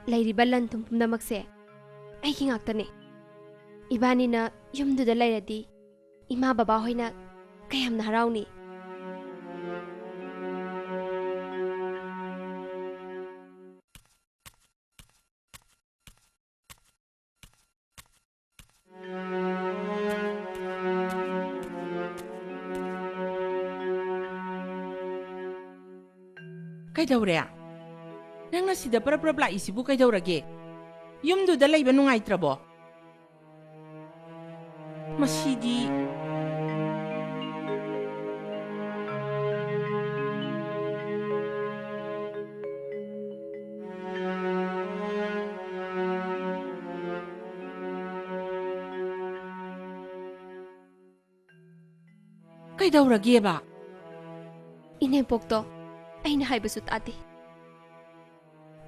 ꯂꯩꯔꯤꯕ ꯂꯟ ꯊꯨꯝ ꯄꯨꯝꯅꯃꯛꯁꯦ ꯑꯩꯒꯤ ꯉꯥꯛꯇꯅꯦ ꯏꯕꯥꯅꯤꯅ ꯌꯨꯝꯗꯨꯗ ꯂꯩꯔꯗꯤ ꯏꯃꯥ ꯕꯕꯥ ꯍꯣꯏꯅ ꯀꯌꯥꯝꯅ ꯍꯔꯥꯎꯅꯤ ꯀꯩꯗꯧꯔꯦ ꯅꯪꯅ ꯁꯤꯗ ꯄꯔꯞ ꯄꯔꯞ ꯂꯥꯛꯏꯁꯤꯕꯨ ꯀꯩꯗꯧꯔꯒꯦ ꯌꯨꯝꯗꯨꯗ ꯂꯩꯕ ꯅꯨꯡꯉꯥꯏꯇ꯭ꯔꯕꯣ ꯃꯁꯤꯗꯤ ꯀꯩꯗꯧꯔꯒꯦꯕ ꯏꯅꯦꯝꯄꯣꯛꯇꯣ ꯑꯩꯅ ꯍꯥꯏꯕꯁꯨ ꯇꯥꯗꯦ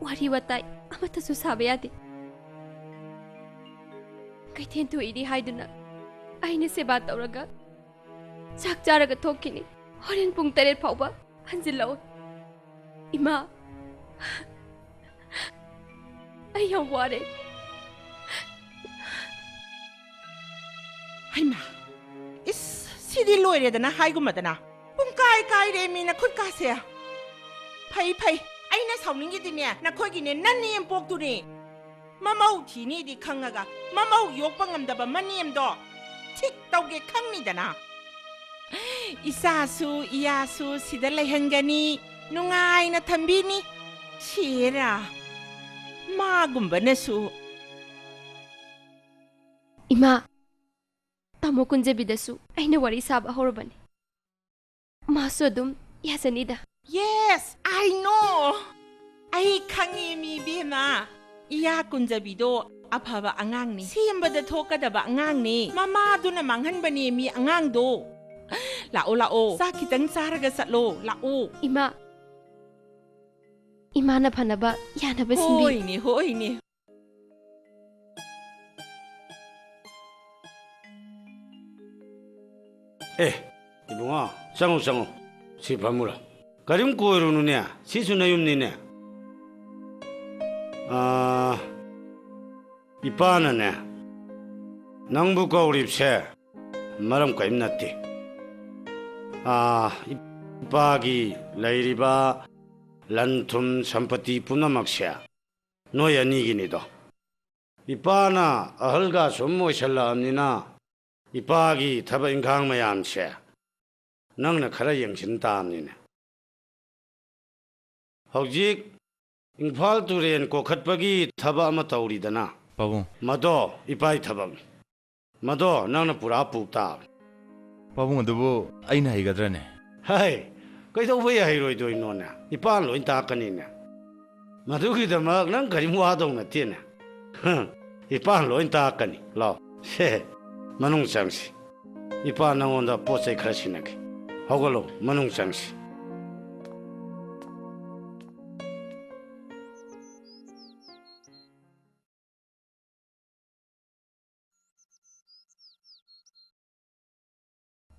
ꯋꯥꯔꯤ ꯋꯥꯇꯥꯏ ꯑꯃꯠꯇꯁꯨ ꯁꯥꯕ ꯌꯥꯗꯦ ꯀꯩꯊꯦꯜ ꯊꯣꯛꯏꯔꯤ ꯍꯥꯏꯗꯨꯅ ꯑꯩꯅ ꯁꯦꯕꯥ ꯇꯧꯔꯒ ꯆꯥꯛ ꯆꯥꯔꯒ ꯊꯣꯛꯈꯤꯅꯤ ꯍꯣꯔꯦꯟ ꯄꯨꯡ 8 ꯐꯥꯎꯕ ꯍꯟꯖꯤꯜꯂꯛꯑꯣ ꯏꯃꯥ ꯑꯩ ꯌꯥꯝ ꯋꯥꯔꯦ ꯍꯩꯃꯥ ꯏꯁ ꯁꯤꯗꯤ ꯂꯣꯏꯔꯦꯗꯅ ꯍꯥꯏꯒꯨꯝꯃꯗꯅ ꯄꯨꯡ ꯀꯥꯏꯔꯦ ꯃꯤꯅ ꯈꯨꯠꯀꯥꯁꯦ ꯐꯩ ꯑꯩꯅ ꯁꯥꯎꯅꯤꯡꯉꯤꯗꯤꯅꯦ ꯅꯈꯣꯏꯒꯤꯅꯦ ꯅꯅꯦꯝꯄꯣꯛꯇꯨꯅꯦ ꯃꯃꯧ ꯊꯤꯅꯤꯗꯤ ꯈꯪꯉꯒ ꯃꯃꯧ ꯌꯣꯛꯄ ꯉꯝꯗꯕ ꯃꯅꯦꯝꯗꯣ ꯊꯤꯛ ꯇꯧꯒꯦ ꯈꯪꯅꯤꯗꯅ ꯏꯆꯥꯁꯨ ꯏꯌꯥꯁꯨ ꯁꯤꯗ ꯂꯩꯍꯟꯒꯅꯤ ꯅꯨꯡꯉꯥꯏꯅ ꯊꯝꯕꯤꯅꯤ ꯁꯤꯔꯥ ꯃꯥꯒꯨꯝꯕꯅꯁꯨ ꯏꯃꯥ ꯇꯥꯃꯣ ꯀꯨꯟꯖꯕꯤꯗꯁꯨ ꯑꯩꯅ ꯋꯥꯔꯤ ꯁꯥꯕ ꯍꯧꯔꯕꯅꯤ ꯃꯥꯁꯨ ꯑꯗꯨꯝ ꯌꯥꯖꯅꯤꯗ ꯌꯦꯁ ꯑꯥꯏ ꯅꯣ ꯑꯩ ꯈꯪꯉꯦ ꯃꯤ ꯕꯦꯝꯃ ꯏꯌꯥ ꯀꯨꯟꯖꯕꯤꯗꯣ ꯑꯐꯕ ꯑꯉꯥꯡꯅꯤ ꯁꯦꯝꯕꯗ ꯊꯣꯛꯀꯗꯕ ꯑꯉꯥꯡꯅꯤ ꯃꯃꯥꯗꯨꯅ ꯃꯥꯡꯍꯟꯕꯅꯦ ꯃꯤ ꯑꯉꯥꯡꯗꯣ ꯂꯥꯛꯑꯣ ꯆꯥꯛ ꯈꯤꯇꯪ ꯆꯥꯔꯒ ꯆꯠꯂꯣ ꯂꯥꯛꯑꯣ ꯏꯃꯥ ꯏꯃꯥꯅ ꯐꯅꯕ ꯌꯥꯅꯕ ꯁꯤꯟꯕꯤꯌꯨ ꯍꯣꯏꯅꯦ 이봉아, 짱어. 시 봐무라. 가림 고이로누냐? 시수나 윰니네. 이빠는네. 낭부가 우립세. 마람 가임났디. 이빠기 라이리바 란툼 삼파티 뿌나막시야. 너야 니기니도. 이빠나 아흘가 som모샬라 암니나. 이빠기 타바 인강마야암세. ꯅꯪꯅ ꯈꯔ ꯌꯦꯡꯁꯤꯟ ꯇꯥꯕꯅꯤꯅꯦ ꯍꯧꯖꯤꯛ ꯏꯝꯐꯥꯜ ꯇꯨꯔꯦꯟ ꯀꯣꯈꯠꯄꯒꯤ ꯊꯕꯛ ꯑꯃ ꯇꯧꯔꯤꯗꯅ ꯄꯥꯕꯨꯡ ꯃꯗꯣ ꯏꯄꯥꯏ ꯊꯕꯛꯅꯤ ꯃꯗꯣ ꯅꯪꯅ ꯄꯨꯔꯥ ꯄꯨ ꯇꯥꯕꯅꯤ ꯄꯥꯕꯨꯡ ꯑꯗꯨꯕꯨ ꯑꯩꯅ ꯍꯩꯒꯗ꯭ꯔꯅꯦ ꯍꯩ ꯀꯩꯗꯧꯕꯩ ꯍꯩꯔꯣꯏꯗꯣꯏꯅꯣꯅꯦ ꯏꯄꯥꯅ ꯂꯣꯏ ꯇꯥꯛꯀꯅꯤꯅꯦ ꯃꯗꯨꯒꯤꯗꯃꯛ ꯅꯪ ꯀꯔꯤꯝ ꯋꯥꯗꯧ ꯅꯠꯇꯦꯅꯦ ꯏꯄꯥꯅ ꯂꯣꯏ ꯇꯥꯛꯀꯅꯤ ꯂꯥꯎ ꯁꯦ ꯃꯅꯨꯡ ꯆꯪꯁꯤ ꯏꯄꯥ ꯅꯪꯉꯣꯟꯗ ꯄꯣꯠ ꯆꯩ ꯈꯔ ꯁꯤꯟꯅꯒꯦ ꯍꯧꯒꯠꯂꯣ ꯃꯅꯨꯡ ꯆꯪꯁꯤ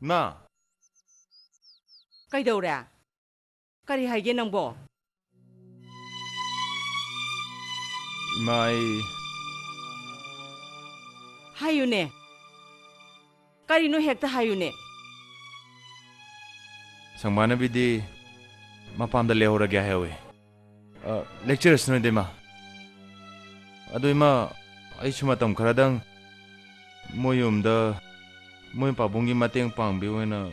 ꯃꯥ ꯀꯩꯗꯧꯔꯦ ꯀꯔꯤ ꯍꯥꯏꯒꯦ ꯅꯪꯕꯣ ꯏꯃꯥ ꯍꯥꯏꯌꯨꯅꯦ ꯀꯔꯤꯅꯣ ꯍꯦꯛꯇ ꯍꯥꯏꯌꯨꯅꯦ ꯁꯪꯕꯥꯅꯕꯤꯗꯤ ꯃꯄꯥꯝꯗ ꯂꯩꯍꯧꯔꯒꯦ ꯍꯥꯏꯍꯧꯋꯦ ꯂꯦꯛꯆꯔꯁꯅꯨꯗ ꯏꯃꯥ ꯑꯗꯨ ꯏꯃꯥ ꯑꯩꯁꯨ ꯃꯇꯝ ꯈꯔꯗꯪ ꯃꯣꯏ ꯌꯨꯝꯗ ꯃꯣꯏ ꯄꯥꯕꯨꯡꯒꯤ ꯃꯇꯦꯡ ꯄꯥꯡꯕꯤꯌꯣꯅ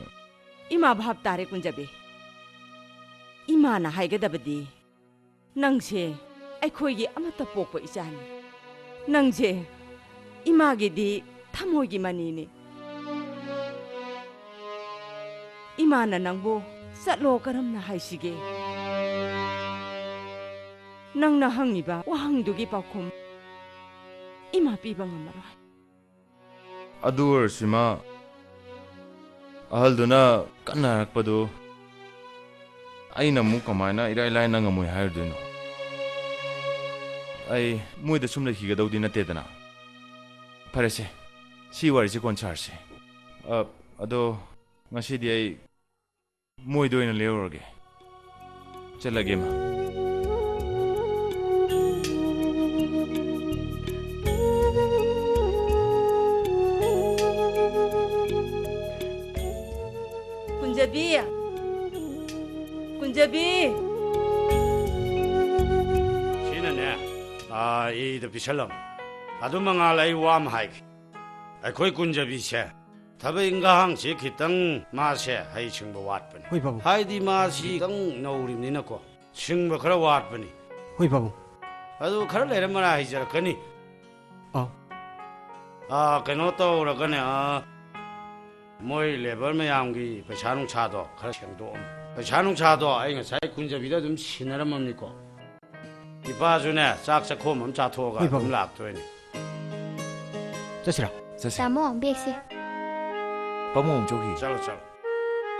ꯏꯃꯥ ꯚꯥꯞ ꯇꯥꯔꯦ ꯀꯨꯟꯖꯕꯤ ꯏꯃꯥꯅ ꯍꯥꯏꯒꯗꯕꯗꯤ ꯅꯪꯁꯦ ꯑꯩꯈꯣꯏꯒꯤ ꯑꯃꯠꯇ ꯄꯣꯛꯄ ꯏꯆꯥꯅꯤ ꯅꯪꯁꯦ 이마기디 탐호기 만이니 이마나 낭보 쌀로 가름나 하시게 낭나 항이바 와항두기 바콤 이마 삐방아마라 ꯑꯗꯨ ꯑꯣꯏꯔꯁꯨ ꯏꯃꯥ ꯑꯍꯜꯗꯨꯅ ꯀꯟꯅ ꯍꯥꯏꯔꯛꯄꯗꯨ ꯑꯩꯅ ꯑꯃꯨꯛ ꯀꯃꯥꯏꯅ ꯏꯔꯥꯏ ꯂꯥꯏꯅ ꯉꯝꯃꯣꯏ ꯍꯥꯏꯔꯗꯣꯏꯅꯣ ꯑꯩ ꯃꯣꯏꯗ ꯁꯨꯝ ꯂꯩꯈꯤꯒꯗꯧꯗꯤ ꯅꯠꯇꯦꯗꯅ ꯐꯔꯦꯁꯦ ꯁꯤ ꯋꯥꯔꯤꯁꯦ ꯀꯣꯟꯁꯥꯔꯁꯦ ꯑꯗꯣ ꯉꯁꯤꯗꯤ ꯑꯩ ꯃꯣꯏꯗ ꯑꯣꯏꯅ ꯂꯩꯔꯨꯔꯒꯦ ꯆꯠꯂꯒꯦ ꯃꯥ ꯀꯨꯟꯖꯕꯤ ꯀꯨꯟꯖꯕꯤ ꯁꯤꯅꯅꯦ ꯏꯗ ꯄꯤꯁꯜꯂꯝ ꯑꯗꯨ ꯃꯉꯥꯜ ꯑꯩ ꯋꯥ ꯑꯃ ꯍꯥꯏꯒꯦ ꯑꯩꯈꯣꯏ ꯀꯨꯟꯖꯕꯤꯁꯦ ꯊꯕꯛ ꯏꯪꯈꯥꯡꯁꯦ ꯈꯤꯇꯪ ꯃꯥꯁꯦ ꯍꯩ ꯁꯤꯡꯕ ꯋꯥꯠꯄꯅꯤ ꯍꯣꯏ ꯄꯥꯕꯨꯡ ꯍꯥꯏꯗꯤ ꯃꯥꯁꯤ ꯈꯤꯇꯪ ꯅꯧꯔꯤꯕꯅꯤꯅꯀꯣ ꯁꯤꯡꯕ ꯈꯔ ꯋꯥꯠꯄꯅꯤ ꯍꯣꯏ ꯄꯥꯕꯨꯡ ꯑꯗꯨ ꯈꯔ ꯂꯩꯔ ꯃꯔꯥ ꯍꯩꯖꯔꯛꯀꯅꯤ ꯀꯩꯅꯣ ꯇꯧꯔꯒꯅꯦ ꯃꯣꯏ ꯂꯦꯕꯔ ꯃꯌꯥꯝꯒꯤ ꯄꯩꯁꯥ ꯅꯨꯡꯁꯥꯗꯣ ꯈꯔ ꯁꯦꯡꯗꯣꯛꯑꯝꯃꯨ ꯄꯩꯁꯥ ꯅꯨꯡꯁꯥꯗꯣ ꯑꯩ ꯉꯁꯥꯏ ꯀꯨꯟꯖꯕꯤꯗ ꯑꯗꯨꯝ ꯁꯤꯟꯅꯔꯝꯃꯅꯤꯀꯣ ꯏꯄꯥꯁꯨꯅꯦ ꯆꯥꯛ ꯆꯈꯣꯝ ꯑꯃ ꯆꯥꯊꯣꯛꯑꯒ ꯍꯣꯏ, ꯄꯥꯕꯨꯡ. ꯑꯗꯨꯝ ꯂꯥꯛꯇꯣꯏꯅꯤ ꯆꯠꯁꯤꯔꯥ ꯆꯠꯁꯦ ꯇꯥꯃꯣ ꯕꯦꯒꯁꯦ ꯄꯥꯕꯨꯡ ꯑꯃꯨꯛ ꯆꯧꯈꯤ ꯆꯠꯂꯣ ꯆꯠꯂꯣ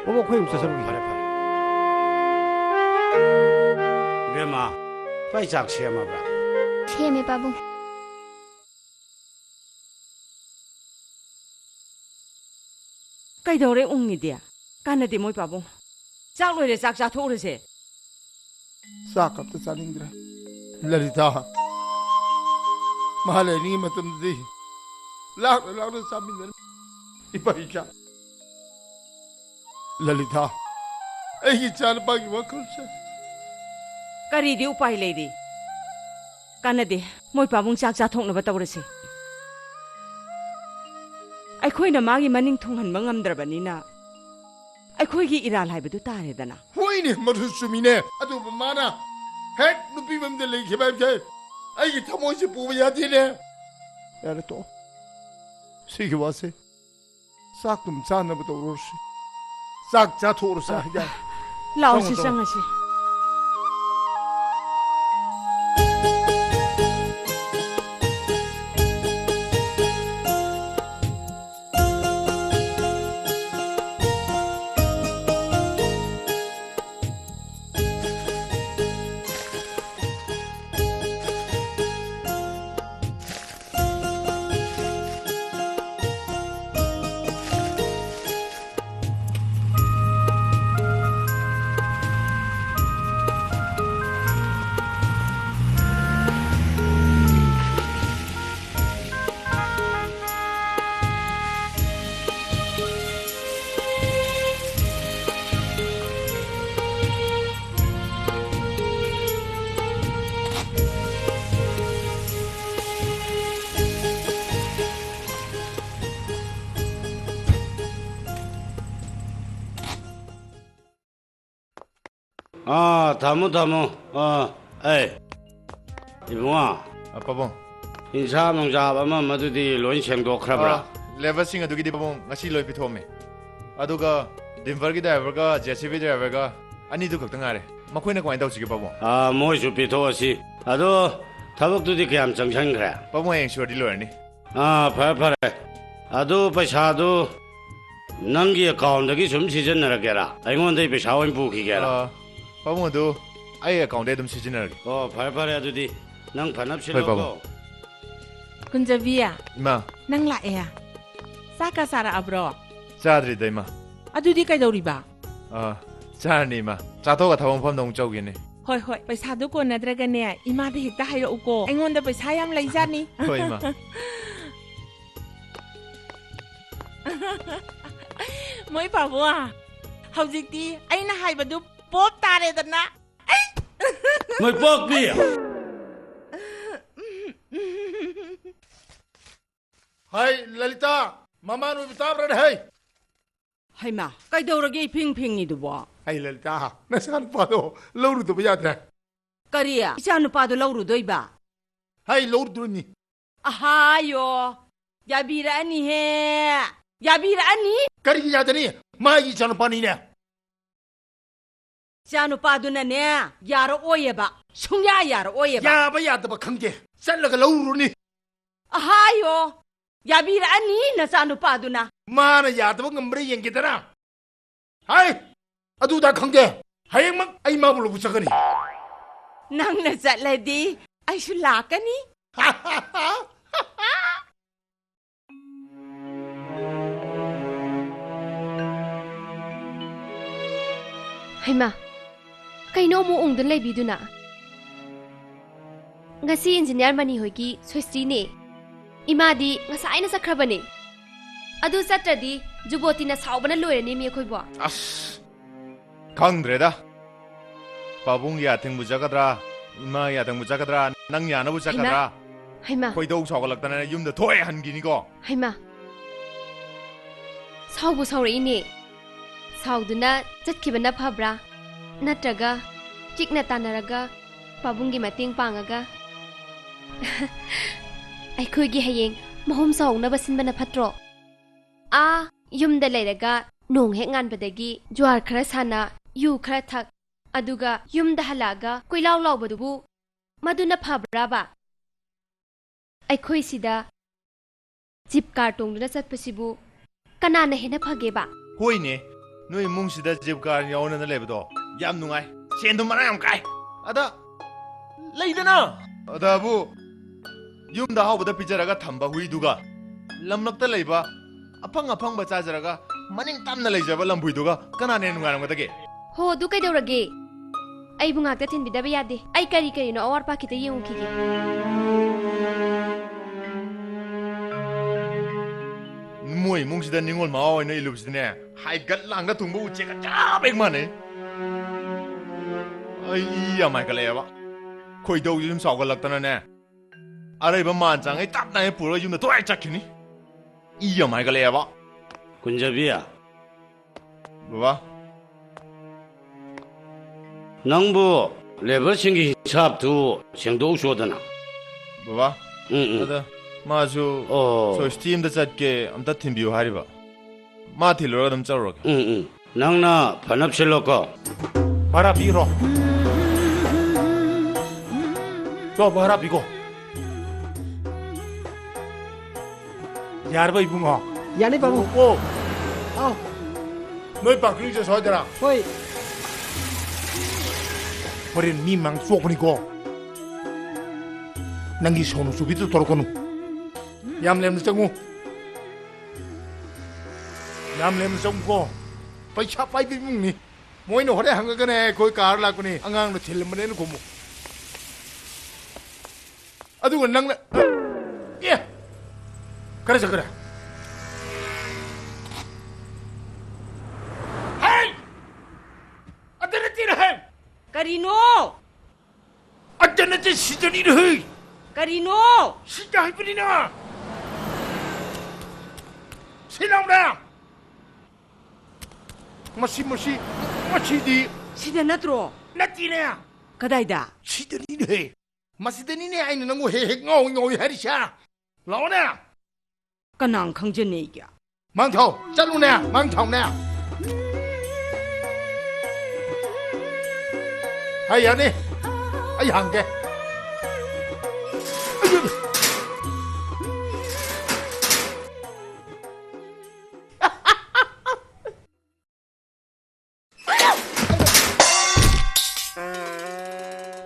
ꯄꯥꯕꯨꯡ ꯑꯩꯈꯣꯏ ꯑꯃꯨꯛ ꯆꯠꯆꯔꯨꯒꯦ ꯐꯔꯦ ꯐꯔꯦ 이베마 빨리 작 시험해봐 ꯁꯦꯝꯃꯦ ꯄꯥꯕꯨꯡ ꯀꯩꯗꯧꯔꯦ ꯎꯪꯉꯤꯗꯤ ꯀꯥꯟꯅꯗꯦ ꯃꯣꯏ ꯄꯥꯕꯨꯡ ꯆꯥꯛ ꯂꯣꯏꯔꯦ ꯆꯥꯛ ꯆꯥꯊꯣꯛꯎꯔꯁꯦ ꯆꯥꯛ ꯑꯝꯇ ꯆꯥꯅꯤꯡꯗ꯭ꯔꯦ ꯂꯂꯤꯇꯥ ꯃꯥ ꯂꯩꯔꯤꯉꯩ ꯃꯇꯝꯗꯗꯤ ꯂꯥꯛꯅ ꯂꯥꯛꯅ ꯆꯥꯃꯤꯟꯅꯔꯦ ꯏꯄꯥ ꯏꯆꯥ ꯂꯂꯤꯇꯥ ꯑꯩꯒꯤ ꯏꯆꯥꯅꯨꯄꯥꯒꯤ ꯋꯥꯈꯜꯁꯦ ꯀꯔꯤꯗꯤ ꯎꯄꯥꯏ ꯂꯩꯔꯤ ꯀꯥꯟꯅꯗꯦ ꯃꯣꯏ ꯄꯥꯕꯨꯡ ꯆꯥꯛ ꯆꯥꯊꯣꯛꯅꯕ ꯇꯧꯔꯁꯦ ꯑꯩꯈꯣꯏꯅ ꯃꯥꯒꯤ ꯃꯅꯤꯡ ꯊꯨꯡꯍꯟꯕ ꯉꯝꯗ꯭ꯔꯕꯅꯤꯅ ꯑꯩꯈꯣꯏꯒꯤ ꯏꯔꯥꯜ ꯍꯥꯏꯕꯗꯨ ꯇꯥꯔꯦꯗꯅ ꯍꯣꯏꯅꯦ ꯃꯗꯨ ꯆꯨꯝꯃꯤꯅꯦ ꯑꯗꯨꯕꯨ ꯃꯥꯅ ꯍꯦꯛ ꯅꯨꯄꯤ ꯃꯌꯨꯝꯗ ꯂꯩꯈꯤꯕ ꯍꯥꯏꯕꯁꯦ ꯑꯩꯒꯤ ꯊꯃꯣꯏꯁꯦ ꯄꯨꯕ ꯌꯥꯗꯦꯅꯦ ꯌꯥꯔꯦ ꯇꯣꯛꯑꯣ ꯁꯤꯒꯤ ꯋꯥꯁꯦ ꯆꯥꯛ ꯑꯗꯨꯝ ꯆꯥꯅꯕ ꯇꯧꯔꯨꯔꯁꯤ ꯆꯥꯛ ꯆꯥꯊꯣꯛꯎꯔꯁꯤ ꯌꯥꯏ ꯂꯥꯛꯑꯣꯁꯤ ꯆꯪꯉꯣ, ꯆꯪꯉꯁꯤ 다모 에이 이봉아 ꯄꯥꯕꯨꯡ 인사 농잡 아마 마두디 로인 생독하라브라 ꯂꯦꯕꯔꯁꯤꯡ ꯑꯗꯨꯒꯤꯗꯤ ꯄꯥꯕꯨꯡ ꯉꯁꯤ ꯂꯣꯏ ꯄꯤꯊꯣꯛꯑꯝꯃꯦ ꯑꯗꯨꯒ ꯗꯤꯝꯕꯔꯒꯤ ꯗ꯭ꯔꯥꯏꯚꯔꯒ ꯖꯦꯁꯤꯕꯤ ꯗ꯭ꯔꯥꯏꯚꯔꯒ ꯑꯅꯤꯗꯨ ꯈꯛꯇ ꯉꯥꯏꯔꯦ ꯃꯈꯣꯏꯅ ꯀꯃꯥꯏꯅ ꯇꯧꯁꯤꯒꯦ ꯄꯥꯕꯨꯡ 모이주 비토시 아도 타박두디 그냥 정상그래 ꯄꯥꯕꯨꯡ ꯍꯌꯦꯡ ꯁꯨꯔꯗꯤ ꯂꯣꯏꯔꯅꯤ 파래 아도 पैसा도 ꯅꯪꯒꯤ ꯑꯦꯀꯥꯎꯟꯗꯒꯤ ꯁꯨꯝ ꯁꯤꯖꯤꯟꯅꯔꯒꯦꯔꯥ ꯑꯩꯉꯣꯟꯗꯩ ꯄꯩꯁꯥ ꯑꯣꯏꯅ ꯄꯨꯈꯤꯒꯦꯔꯥ ꯄꯥꯕꯨꯡ ꯑꯗꯨ ꯑꯩ ꯑꯦꯀꯥꯎꯟꯗꯩ ꯑꯗꯨꯝ ꯁꯤꯖꯤꯟꯅꯔꯒꯦ ꯐꯔꯦ ꯑꯗꯨꯗꯤ ꯅꯪ ꯐꯅꯕ ꯍꯣꯏ, ꯄꯥꯕꯨꯡ. ꯁꯤꯜꯂꯣꯀꯣ ꯀꯨꯟꯖꯕꯤꯌꯥ ꯏꯃꯥ ꯅꯪ ꯂꯥꯛꯑꯦ ꯆꯥꯛꯀ ꯆꯥꯔꯛꯑꯕ꯭ꯔꯣ ꯆꯥꯗ꯭ꯔꯤꯗ ꯏꯃꯥ ꯑꯗꯨꯗꯤ ꯀꯩꯗꯧꯔꯤꯕ ꯆꯥꯔꯅꯤ ꯏꯃꯥ ꯆꯥꯊꯣꯛꯑꯒ ꯊꯕꯛ ꯃꯐꯝꯗ ꯑꯃꯨꯛ ꯆꯧꯒꯦꯅꯦ ꯍꯣꯏ ꯄꯩꯁꯥꯗꯨ ꯀꯣꯟꯅꯗ꯭ꯔꯒꯅꯦ ꯏꯃꯥꯗ ꯍꯦꯛꯇ ꯍꯥꯏꯔꯛꯎꯀꯣ ꯑꯩꯉꯣꯟꯗ ꯄꯩꯁꯥ ꯌꯥꯝ ꯂꯩꯖꯥꯠꯅꯤ ꯍꯣꯏ ꯏꯃꯥ ꯃꯣꯏ ꯄꯥꯕꯨꯡ ꯍꯧꯖꯤꯛꯇꯤ ꯑꯩꯅ ꯍꯥꯏꯕꯗꯨ ꯄꯣꯞ ꯇꯥꯔꯦꯗꯅ ꯃꯣꯏ ꯄꯣꯛꯄꯤ ꯍꯥꯏ ꯂꯂꯤꯇꯥ ꯃꯃꯥ ꯅꯣꯏꯕ ꯇꯥꯕ꯭ꯔꯅꯦ ꯍꯩ ꯍꯩꯃꯥ ꯀꯩꯗꯧꯔꯒꯦ ꯏꯐꯤꯡ ꯐꯤꯡꯉꯤꯗꯨꯕꯣ ꯍꯩ ꯂꯂꯤꯇꯥ ꯅꯆꯥ ꯅꯨꯄꯥꯗꯣ ꯂꯧꯔꯨꯗꯕ ꯌꯥꯗ꯭ꯔꯦ ꯀꯔꯤ ꯏꯆꯥ ꯅꯨꯄꯥꯗꯣ ꯂꯧꯔꯨꯗꯣꯏꯕ ꯍꯩ ꯂꯧꯔꯨꯗꯣꯏꯅꯤ ꯑꯍꯥꯌꯣ ꯌꯥꯕꯤꯔꯛꯑꯅꯤꯍꯦ ꯌꯥꯕꯤꯔꯛꯑꯅꯤ ꯀꯔꯤꯒꯤ ꯌꯥꯗꯅꯤ ꯃꯥꯒꯤ ꯏꯆꯥꯅꯨꯄꯥꯅꯤꯅꯦ ꯏꯆꯥ ꯅꯨꯄꯥꯗꯨꯅꯅꯦ ꯌꯥꯔꯛꯑꯣꯏꯌꯦꯕ ꯁꯨꯡꯌꯥ ꯌꯥꯔꯛꯑꯣꯏꯌꯦꯕ ꯌꯥꯕ ꯌꯥꯗꯕ ꯈꯪꯗꯦ ꯆꯠꯂꯒ ꯂꯧꯔꯨꯔꯅꯤ ꯑꯍꯥꯌꯣ ꯌꯥꯕꯤꯔꯛꯑꯅꯤ ꯅꯆꯥ ꯅꯨꯄꯥꯗꯨꯅ ꯃꯥꯅ ꯌꯥꯗꯕ ꯉꯝꯕ꯭ꯔꯥ ꯌꯦꯡꯒꯦꯗꯅ ꯍꯥꯏ ꯑꯗꯨꯗ ꯈꯪꯗꯦ ꯍꯌꯦꯡꯃꯛ ꯑꯩ ꯃꯥꯕꯨ ꯂꯧꯕ ꯆꯠꯀꯅꯤ ꯅꯪꯅ ꯆꯠꯂꯗꯤ ꯑꯩꯁꯨ ꯂꯥꯛꯀꯅꯤ ꯍꯩꯃꯥ ꯀꯩꯅꯣ ꯑꯃꯨꯛ ꯎꯪꯗꯨꯅ ꯂꯩꯕꯤꯗꯨꯅ ꯉꯁꯤ ꯏꯟꯖꯤꯅꯤꯌꯥꯔ ꯃꯅꯤ ꯍꯣꯏꯒꯤ ꯁ꯭ꯋꯦꯁꯇꯤꯅꯦ ꯏꯃꯥꯗꯤ ꯉꯁꯥꯏꯅ ꯆꯠꯈ꯭ꯔꯕꯅꯦ ꯑꯗꯨ ꯆꯠꯇ꯭ꯔꯗꯤ जुबोतीना साउबना लोइरने मी अखोइबो ꯑꯁ ꯈꯪꯗ꯭ꯔꯦꯗ ꯄꯥꯕꯨꯡ ꯌꯥꯊꯤꯡꯕꯨ ꯆꯠꯀꯗ꯭ꯔꯥ ꯏꯃꯥ ꯌꯥꯊꯤꯡꯕꯨ ꯆꯠꯀꯗ꯭ꯔꯥ ꯅꯪ ꯌꯥꯅꯕꯨ ꯆꯠꯀꯗ꯭ꯔꯥ हाइमा ꯈꯣꯏꯗꯧ ꯁꯥꯎꯒꯠꯂꯛꯇꯅ ꯌꯨꯝꯗ ꯊꯣꯛꯑꯦ ꯍꯟꯈꯤꯅꯤꯀꯣ हाइमा साउबु साउरइने साउदुना चटखिबना फब्रा नत्रगा चिकना तानरगा पाबुंगी मतेंग पांगागा अखोइगी हयेंग महम साउनबा सिनबना फत्रो आ युमदा लेरगा नोंग हेक nganbadagi ज्वार खरा साना यु खरा थक अदुगा युमदा हलागा कोइलाव लावबदुबु मदुना फब्राबा अखोइसिदा जिप कार टोंगदुना चटपसिबु कनाना हेना फगेबा ꯍꯣꯏꯅꯦ ꯅꯣꯏ ꯏꯃꯨꯡꯁꯤꯗ ꯖꯤꯞ ꯀꯥꯔ ꯌꯥꯎꯅꯅ ꯂꯩꯕꯗꯣ ꯌꯥꯝ ꯅꯨꯡꯉꯥꯏ ꯁꯦꯟꯗꯣ ꯃꯔꯥꯡ ꯌꯥꯝ ꯀꯥꯏ ꯑꯗ ꯂꯩꯗꯅ ꯑꯗꯕꯨ ꯌꯨꯝꯗ ꯑꯍꯥꯎꯕꯗ ꯄꯤꯖꯔꯒ ꯊꯝꯕ ꯍꯨꯏꯗꯨꯒ ꯂꯝꯂꯛꯇ ꯂꯩꯕ ꯑꯐꯪ ꯑꯐꯪꯕ ꯆꯥꯖꯔꯒ ꯃꯅꯤꯡ ꯇꯝꯅ ꯂꯩꯖꯕ ꯂꯝꯕꯨꯏꯗꯨꯒ ꯀꯅꯥꯅ ꯍꯦꯟꯅ ꯅꯨꯡꯉꯥꯏꯔꯝꯒꯗꯒꯦ हो दु कैदौरगे अइबु ngakta थिनबिदबा यादे अइ करी करीनो अवार पाखिता येंगुखिगे ꯃꯣꯏ ꯏꯃꯨꯡꯁꯤꯗ ꯅꯤꯡꯉꯣꯜ ꯃꯋꯥ ꯑꯣꯏꯅ ꯏꯜꯂꯨꯕꯁꯤꯗꯅꯦ ꯍꯥꯏꯒꯠ ꯂꯥꯡꯒ ꯊꯨꯡꯕ ꯎꯆꯦꯛꯀ ꯆꯞ ꯍꯦꯛ ꯃꯥꯟꯅꯩ ꯑꯩ ꯏ ꯌꯥꯝ ꯍꯥꯏꯒꯠꯂꯛꯑꯦꯕ ꯈꯣꯏꯗꯧꯁꯤ ꯁꯨꯝ ꯁꯥꯎꯒꯠꯂꯛꯇꯅꯅꯦ ꯑꯔꯩꯕ ꯃꯥꯟ ꯆꯥꯡꯉꯩ ꯇꯞꯅ ꯍꯦꯛ ꯄꯨꯔꯒ ꯌꯨꯝꯗ ꯇꯣꯏ ꯆꯠꯈꯤꯅꯤ 이 ꯌꯥꯝ ꯍꯥꯏꯒꯠꯂꯛꯑꯦꯕ 군자비야, ꯕꯕꯥ 낭부 레버싱기 삽두 생도 쇼드나. ꯕꯕꯥ 응. ꯑꯗ 마주 어. 저 스팀다 짰게 암다 팀비오 하리바 마 딜러가 좀 짜러게 응. 낭나 반합실로거. 바라 비로. 또 바라 비고. 야르바 이붕어. 야네 바보. 오. 너희 밖으로 이제 서더라. 호이. 우린 미망 쏘고니고. 낭기 손을 수비도 돌고는. 얌렘 정우. 얌렘 정고. पैसा पाइबी मुंगनी मोइनो होरे हंगगने कोई कार लाकुनी अंगांग नो थिलमने न गोमु अदुग नंग ए करे सकरा हे अदने तीर है करीनो अदने ते सिजनी रे करीनो सिजा हिपनीना सिलाउना मसीदी सिदा नत्रो नतीने कदाइदा सिदनीने मसीदनीने आइन नंगो हे हे ngau हरिशा लाओने कनांग खंजने क्या 망थाव चलुने 망थावने हायाने आई हांगे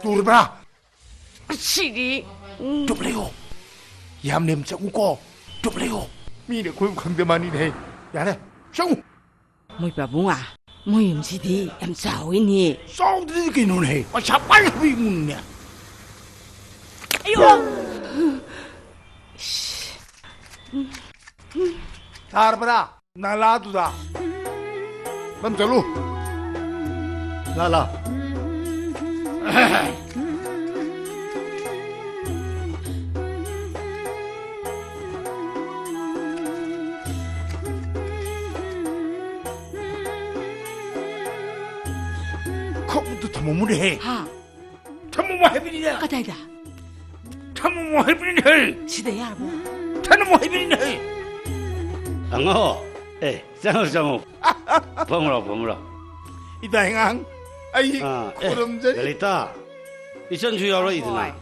दूरबा सिरी डुबलेयो यामनेम चंगको डुबलेयो मीने कोई खंगदेमानी ने यारे चंग मोइ बाबुआ मोइ हमसिदी एम चाविनी साउदरी किनो ने अच्छा पाइ हुइमुने अयो तारबरा नाला दुदा बम चलू लाला 컴도 թմոմուրը հե 하 թմոմը հեբինիա कदाइदा թմոմը հեբինի հե सिदा यारबो թմոմը hebini hê 앙어. 장어. 범으로. 이다행앙 아이 아, 고름제 열리다. 이천 주야로 이드나.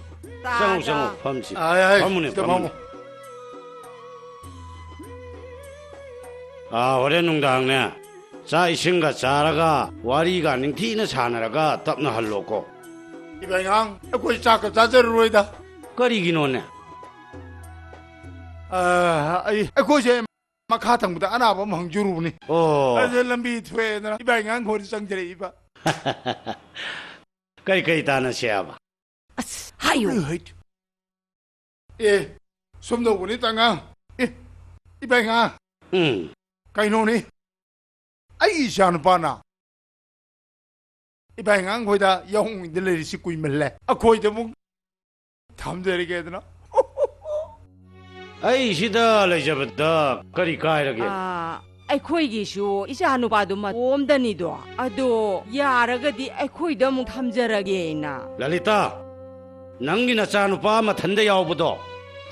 장우 범지. 아이 범문에 진짜 범문. 아, 올해 농당네. 자 이신가 자라가 와리가 닝티나 사나라가 답나 할로고. 이다행앙 아고 자가 자저로이다 거리긴 오네. 아 아이 아고제 마카탕보다 아나바 망주루니 오. 아젤람비 트웨나 이다행앙 고리 상제레 이바 거리 다나 시아바. अस हायो 예, somno boni tanga. 이방아. 응. ꯀꯩꯅꯣꯅꯤ ꯑꯩ ꯏꯆꯥ ꯅꯨꯄꯥꯅ ꯏꯕꯥꯏꯉꯥꯡꯈꯣꯏꯗ ꯌꯥꯎꯍꯣꯡꯗ ꯂꯩꯔꯤꯁꯤ ꯀꯨꯏꯃꯜꯂꯦ ꯑꯩꯈꯣꯏꯗ ꯑꯃꯨꯛ ꯊꯝꯖꯔꯒꯦꯗꯅ ꯑꯩ ꯁꯤꯗ ꯂꯩꯖꯕꯗ ꯀꯔꯤ ꯀꯥꯏꯔꯒꯦ ꯑꯩꯈꯣꯏꯒꯤꯁꯨ ꯏꯆꯥ ꯅꯨꯄꯥꯗꯨ ꯃꯇꯣꯝꯗꯅꯤꯗꯣ ꯑꯗꯣ ꯌꯥꯔꯒꯗꯤ ꯑꯩꯈꯣꯏꯗ ꯑꯃꯨꯛ ꯊꯝꯖꯔꯒꯦꯅ ꯂꯂꯤꯇꯥ ꯅꯪꯒꯤ ꯅꯆꯥꯅꯨꯄꯥ ꯃꯊꯟꯗ ꯌꯥꯎꯕꯗꯣ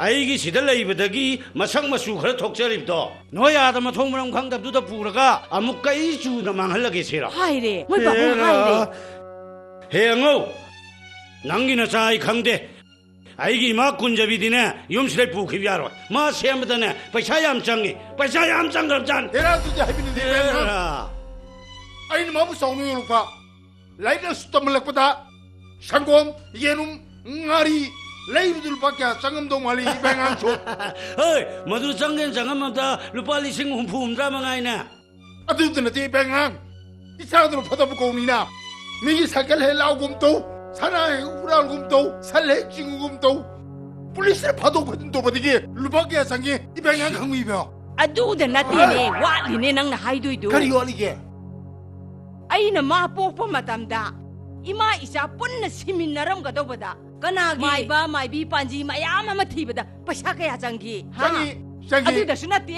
ꯑꯩꯒꯤ ꯁꯤꯗ ꯂꯩꯕꯗꯒꯤ ꯃꯁꯛ ꯃꯆꯨ ꯈꯔ ꯊꯣꯛꯆꯔꯤꯕꯗꯣ ꯅꯣꯏ ꯑꯥꯗ ꯃꯊꯣꯡ ꯃꯔꯝ ꯈꯪꯗꯕꯗꯨꯗ ꯄꯨꯔꯒ ꯑꯃꯨꯛ ꯀꯩ ꯆꯨꯅ ꯃꯥꯡꯍꯜꯂꯒꯦ ꯁꯤꯔꯣ ꯍꯥꯏꯔꯦ ꯃꯣꯏ ꯄꯥꯕꯨꯡ ꯍꯥꯏꯔꯦ ꯍꯦ ꯑꯉꯧ ꯅꯪꯒꯤ ꯅꯆꯥ ꯑꯩ ꯈꯪꯗꯦ ꯑꯩꯒꯤ ꯏꯃꯥ ꯀꯨꯟꯖꯕꯤꯗꯤꯅꯦ ꯌꯨꯝꯁꯤꯗ ꯄꯨꯈꯤꯕ ꯌꯥꯔꯣꯏ ꯃꯥ ꯁꯦꯝꯕꯗꯅꯦ ꯄꯩꯁꯥ ꯌꯥꯝ ꯆꯪꯉꯤ ꯄꯩꯁꯥ ꯌꯥꯝ ꯆꯪꯈ꯭ꯔꯕꯖꯥꯠꯅꯤ ꯍꯦꯔꯥ ꯑꯗꯨꯗꯤ ꯍꯥꯏꯕꯤꯅꯗꯦ ꯑꯩꯅ ꯃꯥꯕꯨ ꯆꯥꯎꯅ ꯌꯣꯛꯂꯛꯄ ꯂꯥꯏꯔꯤꯛ ꯂꯥꯏꯁꯨ ꯇꯝꯍꯜꯂꯛꯄꯗ ꯁꯪꯒꯣꯝ ꯌꯦꯔꯨꯝ ꯉꯥꯔꯤ ꯂꯩꯕꯗꯨ ꯂꯨꯄꯥ ꯀꯌꯥ ꯆꯪꯉꯝꯗꯧ ꯃꯥꯜꯂꯤ 이방ꯉꯥꯡꯁꯨ ꯍꯣꯏ ꯃꯗꯨ ꯆꯪꯒꯦꯅ ꯆꯪꯉꯝꯃꯕꯗ ꯂꯨꯄꯥ 50-60 ꯃꯉꯥꯏꯅꯦ ꯑꯗꯨꯗ ꯅꯠꯇꯦ 이방ꯉꯥꯡ 이차ꯗ으로 퍼다부 고민이나 미기 사kel 헬라우금 또 사나이 우라우금 또 살해 징우금 또 폴리스를 파도 거든 또 버디기 루바기야 상기 이방향 강의며 ꯑꯗꯨꯗ ꯅꯠꯇꯦꯅꯦ ꯋꯥꯠꯂꯤꯅꯦ ꯅꯪꯅ ꯍꯥꯏꯗꯣꯏꯗꯣ 그리 어리게 ꯑꯩꯅ ꯃꯥ ꯄꯣꯛꯄ ꯃꯇꯝꯗ ꯏꯃꯥ ꯏꯆꯥ ꯄꯨꯟꯅ ꯁꯤꯃꯤꯟꯅꯔꯝꯒꯗꯧꯕꯗ ꯀꯅꯥꯒꯤ ꯃꯥꯏꯕ ꯃꯥꯏꯕꯤ ꯄꯥꯟꯖꯤ ꯃꯌꯥꯝ ꯑꯃ ꯊꯤꯕꯗ ꯄꯩꯁꯥ ꯀꯌꯥ ꯆꯪꯈꯤ ꯆꯪꯉꯤ ꯑꯗꯨꯗꯁꯨ ꯅꯠꯇꯦ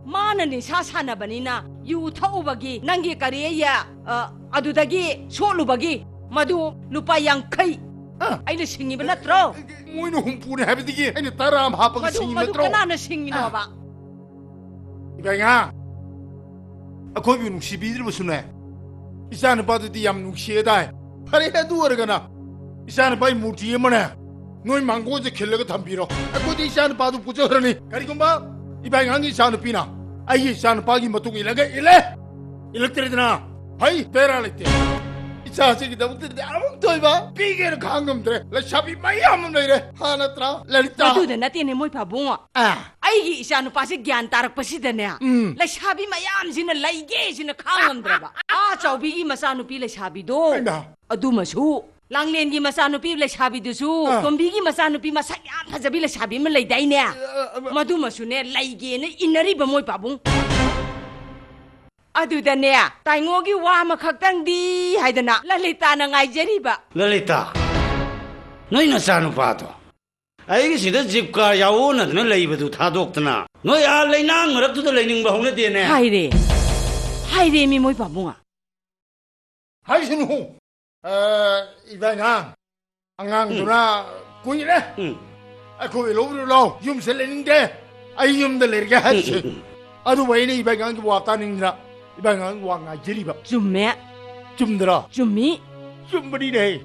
ꯃꯥꯅ ꯅꯤꯁꯥ ꯁꯥꯟꯅꯕꯅꯤꯅ ꯌꯨ ꯊꯛꯎꯕꯒꯤ ꯅꯪꯒꯤ ꯀꯔꯤꯌꯦ ꯑꯗꯨꯗꯒꯤ ꯁꯣꯠꯂꯨꯕꯒꯤ ꯃꯗꯨ ꯂꯨꯄꯥ 50 ꯑꯩꯅ ꯁꯤꯡꯉꯤꯕ ꯅꯠꯇ꯭ꯔꯣ 모이는 홈푸네 하비디기 아니 따라 하빠가 ꯃꯗꯨ 생긴 ꯃꯗꯨ 것들어 ꯀꯅꯥꯅ ꯁꯤꯡꯉꯤꯅꯣꯕ 이방향 아코비 눅시비들 무슨해 이사는 봐도디 얌 눅시에다 파리해도 어르가나 이사는 바이 무티에만해 너희 망고제 켈레가 담비로 아코디 이사는 봐도 부져러니 가리곰바 이방향이 이사는 비나 아이 이사는 바기 못두고 일렉들이드나 바이 베라리때 이사식이 너무들이 아무도 이봐 비계를 강금들에 라샤비 마이암은 이래 하나더라 레리타 ꯑꯗꯨꯗ ꯅꯠꯇꯦꯅꯦ ꯃꯣꯏ ꯄꯥꯕꯨꯡ ꯑꯩꯒꯤ ꯏꯆꯥ ꯅꯨꯄꯥꯁꯦ ꯒ꯭ꯌꯥꯟ ꯇꯥꯔꯛꯄꯁꯤꯗꯅꯦ ꯂꯩꯁꯥꯕꯤ ꯃꯌꯥꯝꯁꯤꯅ ꯂꯩꯒꯦꯁꯤꯅ ꯈꯥꯡꯉꯝꯗ꯭ꯔꯕ ꯆꯥꯎꯕꯤꯒꯤ ꯃꯆꯥꯅꯨꯄꯤ ꯂꯩꯁꯥꯕꯤꯗꯣ ꯑꯗꯨꯃꯁꯨ ꯂꯥꯡꯂꯦꯟꯒꯤ ꯃꯆꯥꯅꯨꯄꯤ ꯂꯩꯁꯥꯕꯤꯗꯨꯁꯨ ꯇꯣꯝꯕꯤꯒꯤ ꯃꯆꯥꯅꯨꯄꯤ ꯃꯁꯛ ꯌꯥꯝ ꯐꯖꯕꯤ ꯂꯩꯁꯥꯕꯤ ꯑꯃ ꯂꯩꯗꯥꯏꯅꯦ ꯃꯗꯨꯃꯁꯨꯅꯦ ꯂꯩꯒꯦꯅ ꯏꯟꯅꯔꯤꯕ ꯃꯣꯏ ꯄꯥꯕꯨꯡ ꯑꯗꯨꯗꯅꯦ ꯇꯥꯏꯉꯣꯒꯤ ꯋꯥ ꯑꯃꯈꯛꯇꯪꯗꯤ ꯍꯥꯏꯗꯅ ꯂꯂꯤꯇꯥꯅ ꯉꯥꯏꯖꯔꯤꯕ ꯂꯂꯤꯇꯥ ꯅꯣꯏ ꯅꯆꯥꯅꯨꯄꯥꯗꯣ ꯑꯩꯒꯤ ꯁꯤꯗ ꯖꯤꯞ ꯀꯥꯔ ꯌꯥꯎꯑꯣꯅꯗꯅ ꯂꯩꯕꯗꯨ ꯊꯥꯗꯣꯛꯇꯅ ꯅꯣꯏ ꯂꯩꯅꯥꯡ ꯃꯔꯛꯇꯨꯗ ꯂꯩꯅꯤꯡꯕ ꯍꯧꯅꯗꯦꯅꯦ ꯍꯥꯏꯔꯦ ꯃꯤ ꯃꯣꯏ ꯄꯥꯕꯨꯡ 하이신호 이방향 안강도나 꾸이래 아그 로브로 юм셀레는데 아이 юм들 내리게 하지 아도 왜네 이방향이 왔다는지라 이방향 왕아 지리바 ꯆꯨꯝꯃꯦ 좀 들어 ꯆꯨꯝꯃꯤ 좀버리네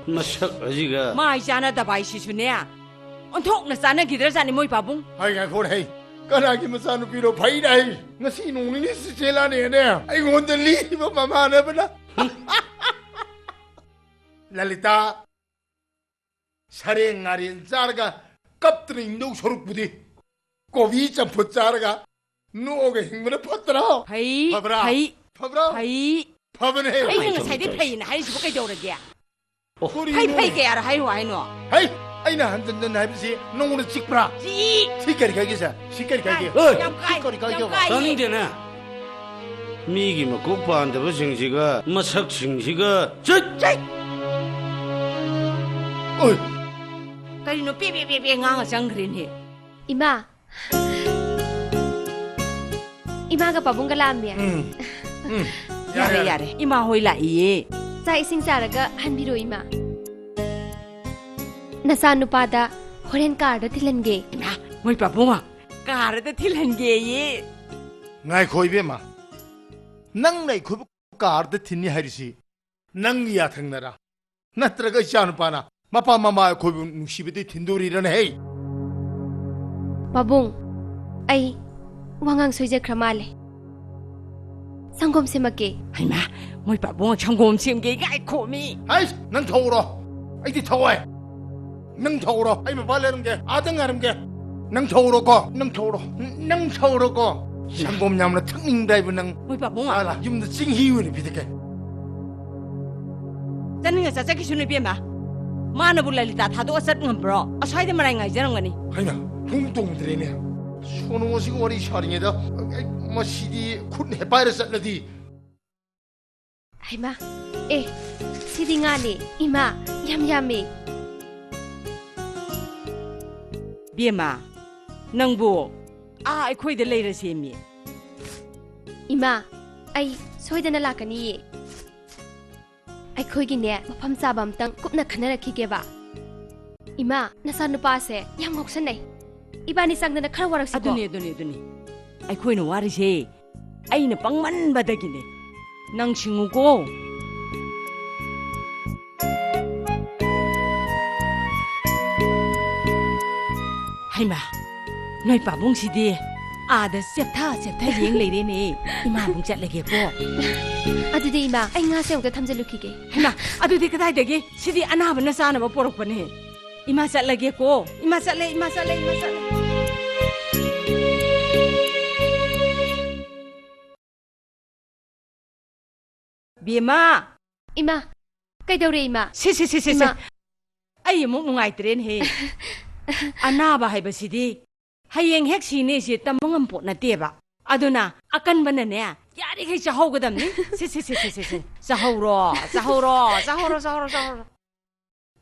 ꯃꯁꯛ ꯑꯁꯤꯒ ꯃꯥꯏ ꯆꯥꯅꯗꯕ ꯍꯥꯏꯁꯤꯁꯨꯅꯦ ꯑꯣꯟꯊꯣꯛꯅ ꯆꯥꯅꯈꯤꯗ꯭ꯔꯖꯥꯠꯅꯤ ꯃꯣꯏ ꯄꯥꯕꯨꯡ 하이가 고래 까나기 무사누비로 바이라이 나시 농리니 스젤라네네 아이고 온들리 이거 마마네버나 랄리타 사랭아린 짜르가 깝들이 인도 소룩부디 꼬비 점프 짜르가 누오게 힘으로 퍼뜨라 ဖꯩ 파브라 ဖꯩ 파브라 ဖꯩ 파브네 ꯑꯩꯅ ꯉꯁꯥꯏꯗꯩ ꯐꯩꯅ ꯍꯥꯏꯔꯤꯁꯤꯕꯨ ꯀꯩꯗꯧꯔꯒꯦ 꼬리 ꯐꯩ ꯀꯌꯥꯔ ꯍꯥꯏꯔꯣ ꯍꯥꯏꯅꯣ 하이 아이나 한잔 하면서 농으로 찍브라 찌 시까리 가게자 시까리 가게 ꯌꯥꯝ ꯀꯥꯏ 시까리 가게 ꯌꯥꯝ ꯀꯥꯏ ꯇꯥꯅꯤꯡꯗꯦꯅꯦ ꯃꯤꯒꯤ ꯃꯀꯣꯛ ꯄꯥꯟꯗꯕꯁꯤꯡꯁꯤꯒ ꯃꯁꯛꯁꯤꯡꯁꯤꯒ 어이 ꯀꯔꯤꯅꯣ ꯄꯦ ꯉꯥꯡꯉ ꯆꯪꯈ꯭ꯔꯦꯅꯦ 이마 이마가 빠bun가 라미야 ꯌꯥꯔꯦ ꯌꯥꯔꯦ ꯏꯃꯥ ꯍꯣꯏ ꯂꯥꯛꯏꯌꯦ ꯆꯥꯛ ꯏꯁꯤꯡ ꯆꯥꯔꯒ ꯍꯟꯕꯤꯔꯣ 이마 ꯅꯆꯥ ꯅꯨꯄꯥꯗ ꯍꯣꯔꯦꯟ ꯀꯥꯔꯗ ꯊꯤꯜꯍꯟꯒꯦ ꯏꯃꯥ ꯃꯣꯏ ꯄꯥꯕꯨꯡ card ꯊꯤꯜꯍꯟꯒꯦꯌꯦ ngai khoi be ma nang nei khu kar de thinni harisi nang ya thangnara natraga chan pana mapa mama khoi nushibede thindori ran hey ꯄꯥꯕꯨꯡ ꯑꯩ ꯋꯥꯉꯥꯡ ꯁꯣꯏꯖꯈ꯭ꯔ ꯃꯥꯜꯂꯦ ꯁꯪꯒꯣꯝ ꯁꯦꯝꯃꯛꯀꯦ ꯍꯩꯃꯥ ꯃꯣꯏ ꯄꯥꯕꯨꯡ ꯁꯪꯒꯣꯝ ꯁꯦꯝꯒꯦ ꯒꯥꯏ ꯈꯣꯝꯃꯤ hai nang thawro ai di thawai nang thawro ai ma balerum ge adang arum ge nang thawro ko nang thawro ko 상곰 냠나 특닝 다이브 능 ꯃꯣꯏ ꯄꯥꯕꯨꯡ 알아 юм도 찡히우니 비드게 ꯆꯠꯅꯤꯡꯉ ꯆꯠꯆꯈꯤꯁꯨ ꯅꯨꯄꯤꯃ ꯃꯥꯅꯕꯨ ꯂꯂꯤꯇꯥ ꯊꯥꯗꯣꯛꯑ ꯆꯠ ꯉꯝꯕ꯭ꯔꯣ ꯑꯁ꯭ꯋꯥꯏꯗ ꯃꯔꯥꯏ ꯉꯥꯏꯖꯔꯝꯒꯅꯤ 하이나 붕동들이네 소는 것이 머리 샤링에다 마시디 군 해바이러스 알라디 ไอ้มาเอ๊ะสิดีงานนี่อีมายำยำมี เบียมานังบูไอ้คุยเดเลยระเสียมี อีมาไอ้ช่วยเดนลากันนี่ไอ้คุยกินเนี่ยมาพัมซาบัมตังกุบนักขนาดขี้เก็บอะอีมาน่าสนุกป้าเสยยำงกฉันไหนอีบานิสังเดนคราวรักสิบ อดุนีไอ้คุยหนูว่าริเชไอ้เนี่ยปังมันบาดกินเนี่ยนังชิงูโกให้มาหน่อยป่าบุ้งสิดีเดเสียบท่าเลี้ยงเลยนี่อีมาบุ้งจัดเลยเก็บพ่อ อะดูดีอีมาไอ้งาเสียงก็ทำจะลุกขี้เก ให้มาดูดีก็ได้เด็กสิดีอันน่าเป็นน่าสานมาปลอกปนเนี่ยอีมาจัดเลยเก็บพ่ออีมาจัดเลยเบียมา อีมาใครเดาเรอีมา สิไอ้มุกงายเทรนเฮอันน่าบ่ให้บสิดีให้ยังเฮกซีนี่สิตำบังมปวดนาเตียบะอะดูนะอากันบันเนี่ยยาดิให้จะเอาก็ดำนี่สิจะเอารอ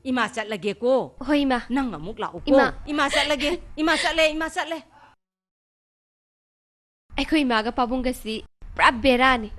อีมาจัดละเกโก้ เฮ้ยอีมา นั่งมามุกละอุโก้อีมาจัดละเกอีมาจัดเลย ไอ้คุยอีมากับปาบุงกสิปรับเบรานี่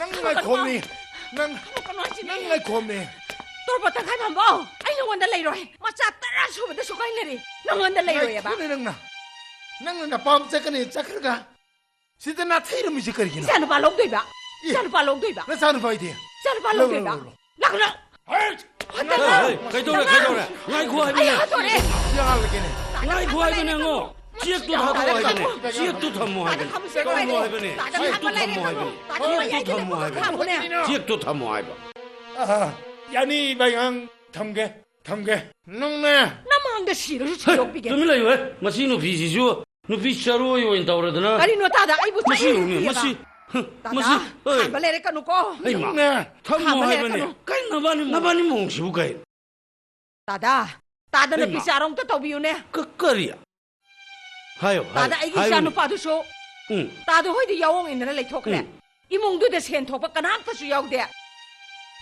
นั่งไงคมนี่นั่งไงคมนี่ ตัวปตังใครพันบ่ไอ้นวันเดลัยรอยมาจากตราชูมันจะสุกไอ้เลยนวันเดลัยรอยบ้านั่งนะปามเจกันนี่จักรกะสิตนาที่เราไม่ใช่กันกิน ฉันปาลงด้วยบ้าฉันปาลงด้วยบ้า นั่นสารไฟดี ฉันปาลงด้วยบ้าลักนะ เฮ้ยใครตัวเลยง่ายควายไปเนี่ย ตัวนี้ ยังอะไรกันนี่ ง่ายควายไปเนี่ยงอเจี๊ยบตัวทำอะไรไปเนี่ยเจี๊ยบตัวทำอะไรไปเนี่ยก็มวยไปเนี่ยเจี๊ยบตัวทำอะไรไปเนี่ยเจี๊ยบตัวทำอะไรไปเนี่ยเจี๊ยบตัวทำอะไรไป 야니 바양 탐게 นั่งแน่ น้ำมันจะฉีดหรือฉีดลงปีเก 怎么了喂？没事，侬脾气说，侬脾气下落有人到了的呢。 อันนี้หนูตาดาไอ้บุตร 没事，没事，哼， ตา 没 ดา 事， ขันมาเลยกันหนูก็ 哎呀妈，他摸还不呢？该哪把你蒙羞该？ ตาดาเนี่ยพิจารณาตัวตัวบิวเนี่ย 个呀？还有， ตาดาไอ้กิจานุปาตุโช ตาดูให้ดียาวงอินนั่นเลยทกเลยอีมงดูเดชเห็นทกปะกันนักตัชยาวเดีย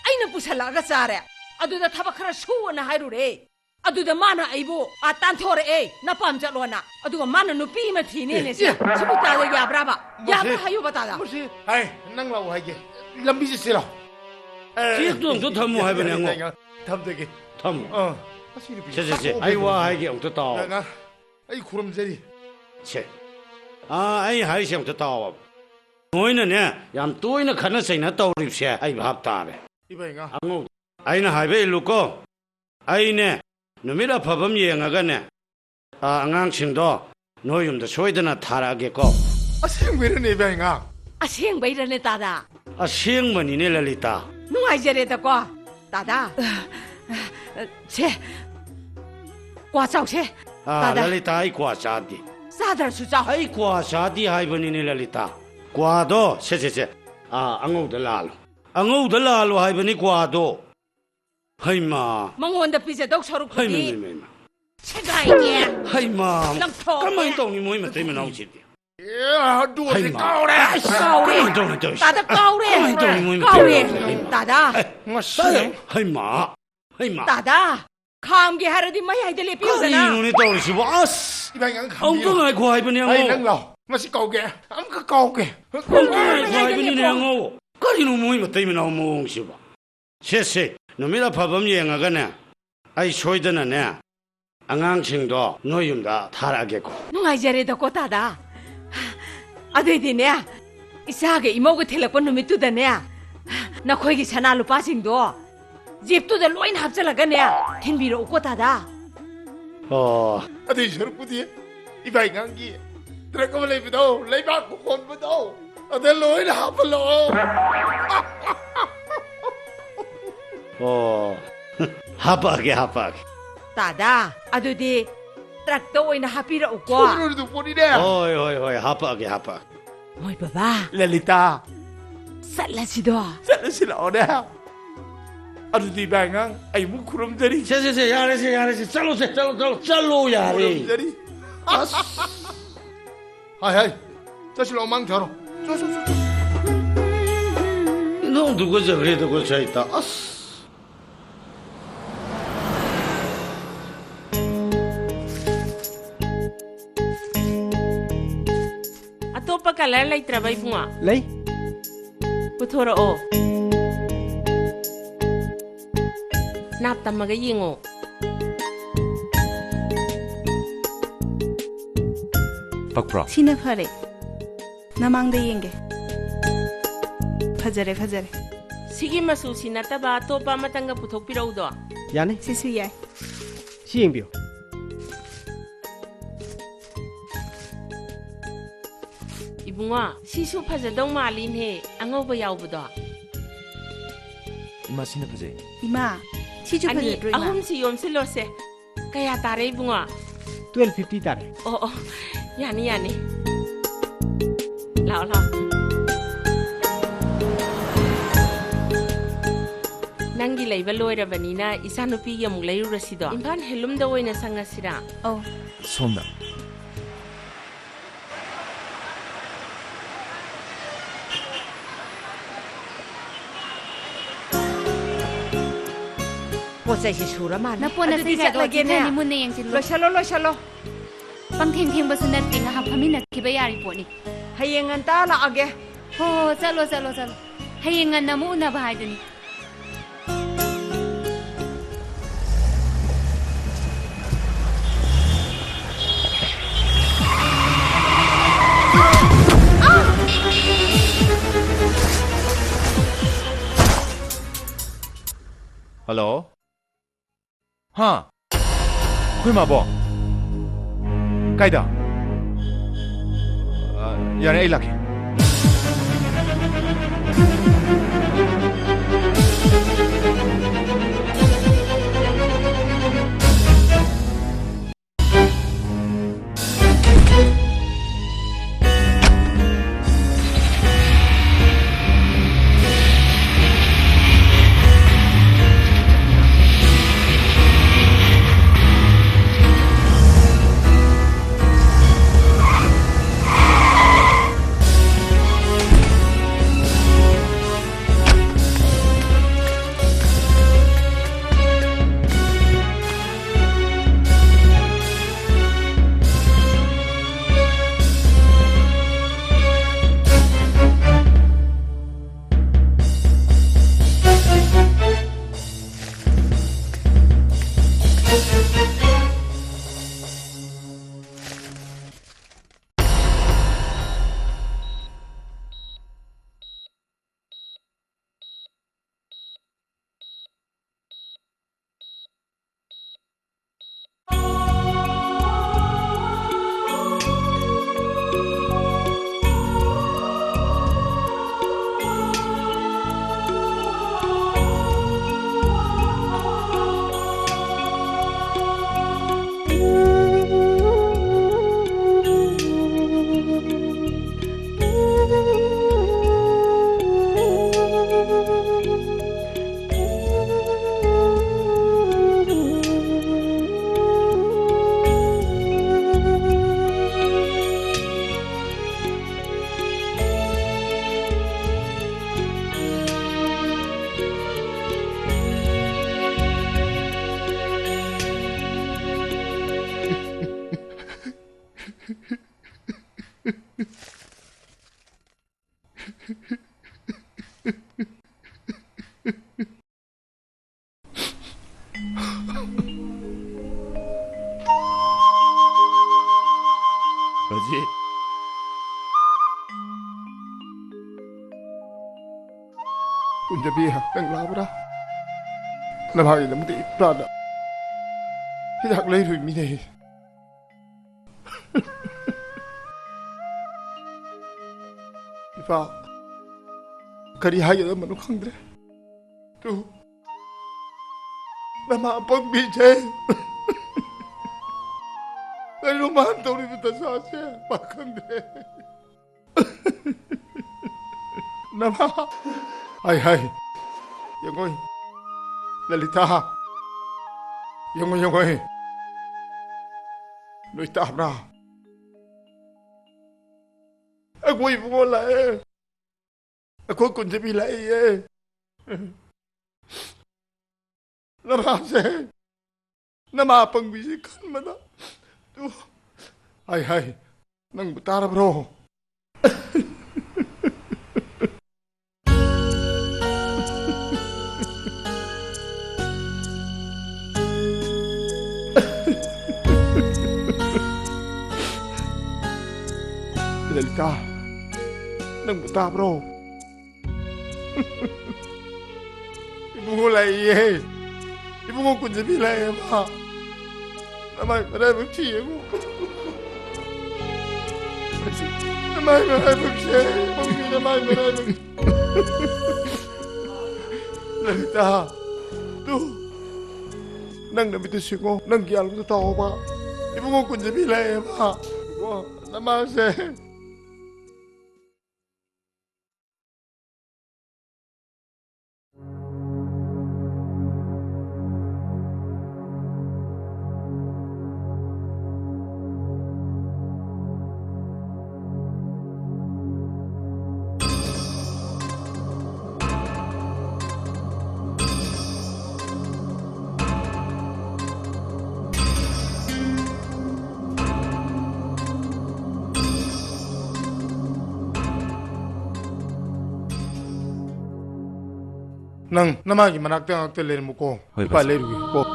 ไอ้นั่นผู้ชายละก็ซาเร่อดูเดทับคราชูนะให้รู้เร่อดูเดมานะไอ้บูตันทอร์เอ้นับปั๊มจัดล้วนนะอดูว่ามานะนุปีมาทีนี่เนี่ยสิสมุทรเลยยาบราบะยาบราให้อยู่ปะตาดา ไม่ใช่ไอ้นั่งเราให้กี่ลำบิสิเรา 这种就他摸还不呢？我ทำได้กี่ 他摸， ใช่ 哎我还给我这刀， ไอ้คุรมเจดี 切，哎还想这刀啊？我呢，让多呢看到谁呢刀里些，哎不好打呗。 อีไปงั้น 我哎那还被路过，哎呢，你没得拍拍面啊个呢？俺青岛，我用的所有的那塔拉给搞， อาเสียงเวรนี่ไปงั้น อาเชียงไปเรนตาดา 先问你那里打， นุ่งไอเจเรตะกว่าตาดาเช่กว่าเจ้าเช่ 那里打一挂沙的， ซาดาสุเจ้า 哎挂沙的还问你那里打，挂到，切，俺我的拉了，俺我的拉了还问你挂到，嘿妈， มังวันเดปิเจดอกชรุก 嘿 ดี 没。 เช่ไงเนี่ย 嘿妈，干嘛你动你摸你们对面闹起的？ เอ๊ะดูสิเก้าเลย เก้าเร่ 动你动， ตาดาเก้าเร่เก้าเร่ตาดา มาเสียง 嘿妈，嘿妈， ตาดาคามเกฮาร์ดีไม่ให้เดลิปิว 干 ซะนะ 你到底是我啊？ อีไปงั้น 我更爱快不呢 ไอ้นั่ง 我， เรามาสิเก่าแก่อ้ำก็เก่าแก่ 我更爱快不呢我，干你弄摸你们对面闹摸是吧？谢谢，你没得拍拍面啊个呢？哎，所以的呢，俺青岛我用的塔拉给搞， นุ่งไอเจเรตะกว่าตาดาอะดีดีเนี่ยอิสาเกอีโมกเทเลปนุมิตุดะเนี่ยนักคุยกิชนะลุปาสิงโด ꯖꯤꯞꯇꯨꯗ ꯂꯣꯏꯅ ꯍꯥꯞꯆꯜꯂꯒꯅꯦ ꯊꯤꯟꯕꯤꯔꯛꯎꯀꯣ ꯇꯥꯗꯥ ꯑꯣ ꯑꯗꯨꯏ ꯁꯔꯨꯛꯄꯨꯗꯤ ꯏꯕꯥꯏꯉꯥꯡꯒꯤ ꯇ꯭ꯔꯛ ꯑꯃ ꯂꯩꯕꯗꯣ ꯂꯩꯕꯥꯛ ꯍꯣꯟꯕꯗꯣ ꯑꯗ ꯂꯣꯏꯅ ꯍꯥꯞꯍꯜꯂꯛꯑꯣ ꯑꯣ ꯍꯥꯄꯛꯑꯒꯦ ꯍꯥꯄꯛꯑꯒꯦ ꯇꯥꯗꯥ ꯑꯗꯨꯗꯤ ꯇ꯭ꯔꯛꯇ ꯑꯣꯏꯅ ꯍꯥꯞꯄꯤꯔꯛꯎꯀꯣ ꯁꯣꯏꯔꯣꯏꯗꯣ ꯄꯣꯠꯅꯤꯅꯦ ꯍꯣꯏ ꯍꯣꯏ ꯍꯣꯏ ꯍꯥꯄꯛꯑꯒꯦ ꯍꯥꯄꯛꯑꯒꯦ ꯃꯣꯏ ꯕꯕꯥ ꯂꯂꯤꯇꯥ ꯆꯠꯂꯁꯤꯗꯣ ꯆꯠꯂꯁꯤ ꯂꯥꯛꯑꯣꯅꯦ ꯑꯗꯨꯗꯤ ꯏꯕꯥꯏꯉꯥꯡ ꯑꯩꯃꯨꯛ ꯈꯨꯔꯨꯝꯖꯔꯤ ꯁꯦ ꯌꯥꯔꯦꯁꯦ ꯌꯥꯔꯦꯁꯦ ꯆꯠꯂꯣꯁꯦ ꯆꯠꯂꯣ ꯌꯥꯔꯦ ꯈꯨꯔꯨꯝꯖꯔꯤ ꯑꯁ ꯍꯥꯏ ꯆꯠꯁꯤ ꯂꯥꯛꯑꯣ ꯃꯥꯡ ꯊꯥꯔꯣ ꯆꯣ ꯅꯣꯡ 두고져그래도 저있다 아스 ꯑꯇꯣꯞꯄ ꯀꯂꯔ ꯂꯩꯇ꯭ꯔꯕ ꯏꯕꯨꯡꯉꯣ ꯂꯩ ꯄꯨꯊꯣꯔꯛꯑꯣ ꯅꯥꯞ ꯇꯝꯃꯒ ꯌꯦꯡꯉꯣ ꯄꯛꯄ꯭ꯔꯣ 시네 파레 나망대 yen게 파자레 ꯁꯤꯒꯤ ꯃꯆꯨꯁꯤ ꯅꯠꯇꯕ ꯑꯇꯣꯞꯄ ꯑꯃꯇꯪꯒ ꯄꯨꯊꯣꯛꯄꯤꯔꯛꯎꯗꯣ ꯌꯥꯅꯤ 시수 야이 ꯁꯤ ꯌꯦꯡꯕꯤꯌꯨ 이붕아 시수 파자동 말린해 안어버 야우부도 이마 시네 파제 이마 시주 아니 파자로 이마 아홈시 염슬러세 그야 따래 이붕아 1250 ꯇꯥꯔꯦ 야니 라올라 ꯅꯪꯒꯤ ꯂꯩꯕ ꯂꯣꯏꯔꯕꯅꯤꯅ ꯏꯆꯥꯅꯨꯄꯤꯒꯤ ꯑꯃꯨꯛ ꯂꯩꯔꯨꯔꯁꯤꯗꯣ ꯏꯝꯐꯥꯜ ꯍꯦꯟꯂꯨꯝꯗ ꯑꯣꯏꯅ ꯁꯪꯉꯁꯤꯔꯥ 어 ꯁꯣꯝꯗ ꯄꯣꯠ ꯆꯩꯁꯤ ꯁꯨꯔ ꯃꯥꯜꯂꯦ ꯅꯄꯣꯟꯅ ꯑꯗꯨꯗꯤ ꯁꯩꯖꯥꯗꯣ ꯆꯠꯂꯒꯦꯅꯦ ꯆꯤꯊꯅꯤ ꯃꯨꯟꯅ ꯌꯦꯡꯁꯤꯜꯂꯨ ꯂꯣꯏꯁꯜꯂꯣ ꯄꯪꯊꯦꯡ ꯊꯦꯡꯕꯁꯨ ꯅꯠꯇꯦ ꯉꯥꯏꯍꯥꯛ ꯐꯝꯃꯤꯟꯅꯈꯤꯕ ꯌꯥꯔꯤ ꯄꯣꯠꯅꯤ ꯍꯌꯦꯡ ꯉꯟꯇꯥ ꯂꯥꯛꯑꯒꯦ ꯍꯣ ꯆꯠꯂꯣ ꯍꯌꯦꯡ ꯉꯟꯅ ꯑꯃꯨꯛ ꯎꯅꯕ ꯍꯥꯏꯗꯨꯅꯤ ꯍꯜꯂꯣ ꯍꯥ ꯑꯩꯈꯣꯏ ꯃꯥꯕꯣ ꯀꯥꯏꯗ ꯌꯥꯔꯦ ꯑꯩ ꯂꯥꯛꯀꯦ 뭐지? 군자비야 뺑 라브라 namagidamot iprada. Hidak layroy minay. Ipa, kari haya naman ang kangre. Tu, namapagbijay. Kaya lumahantaw rin ito sa asya, pakangre. Nama, ay, yangoy, lalita, yangoy, nuy taabra. Ako'y bungola eh. Ako kunjabi lai eh. Namase, namapangbisikan mo na. Ay, nang butara bro. Lalita, nang buta bro. Ibu ko lai ibu ko kunjabi lai ma. Namay maray magsiya mo. Namay maray magsiya. Namay maray magsiya. Lalita, tu, nang nabitusyo ko, nang giyal ko tao pa. Ibu ko kunjabi lai ma. Namase. Nang namagi manakta ngakta ler mo ko. Ipa ler ko.